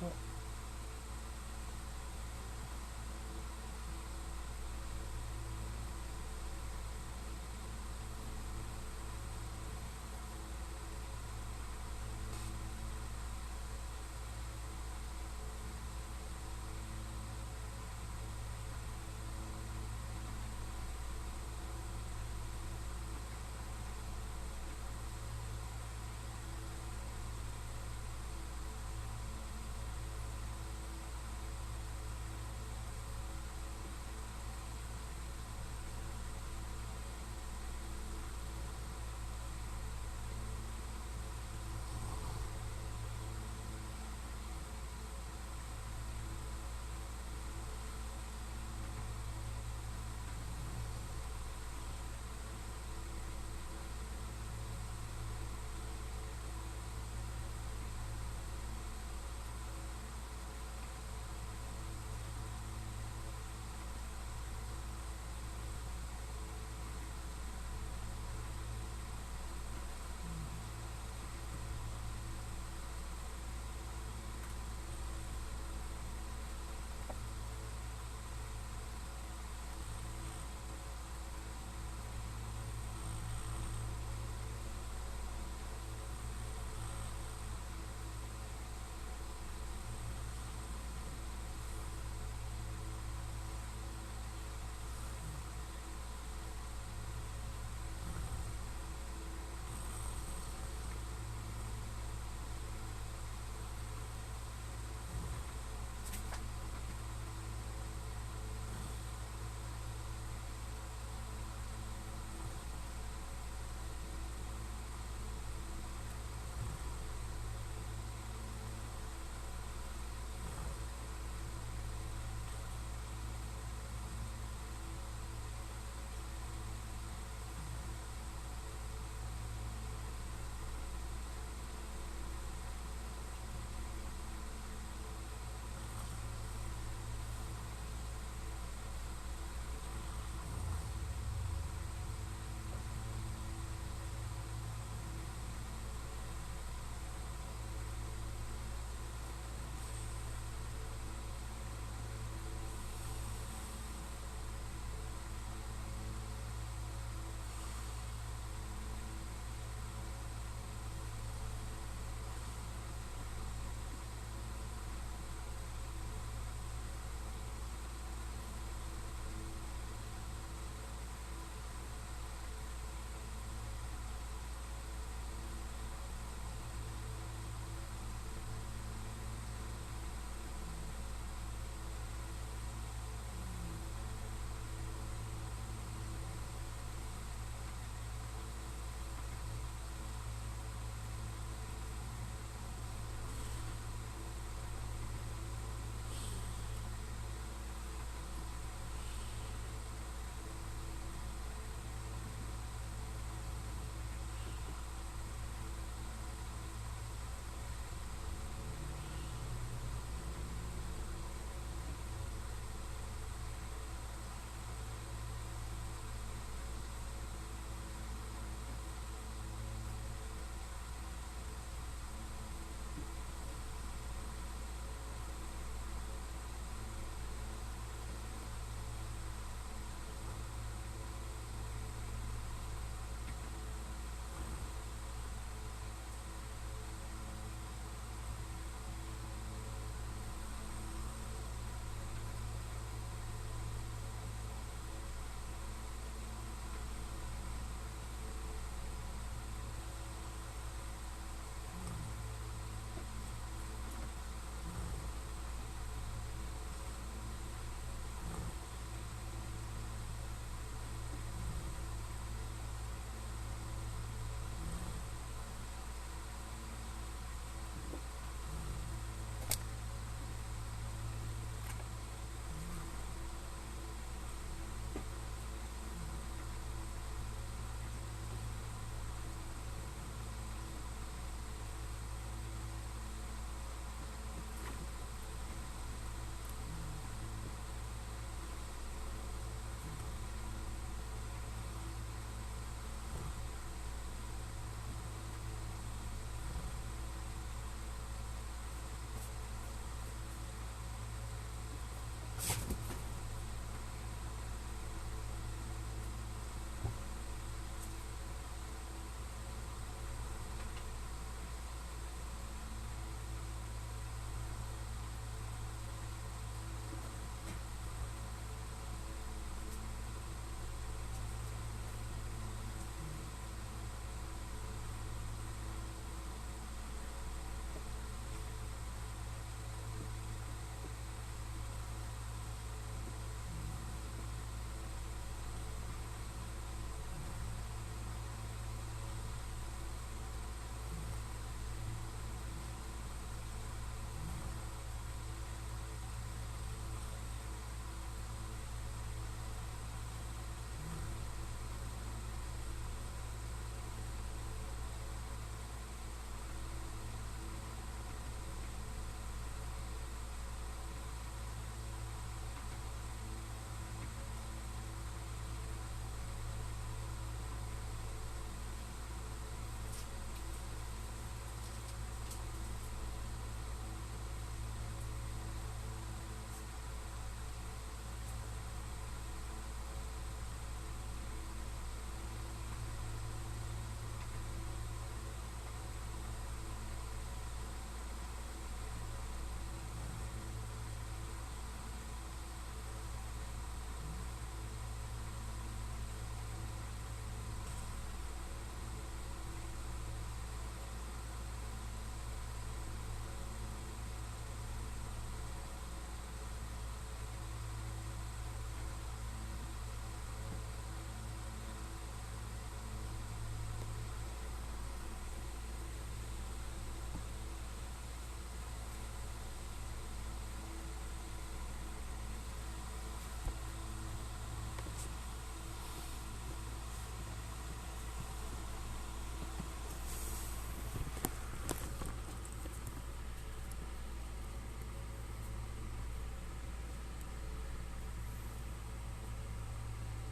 [SPEAKER 6] Cool.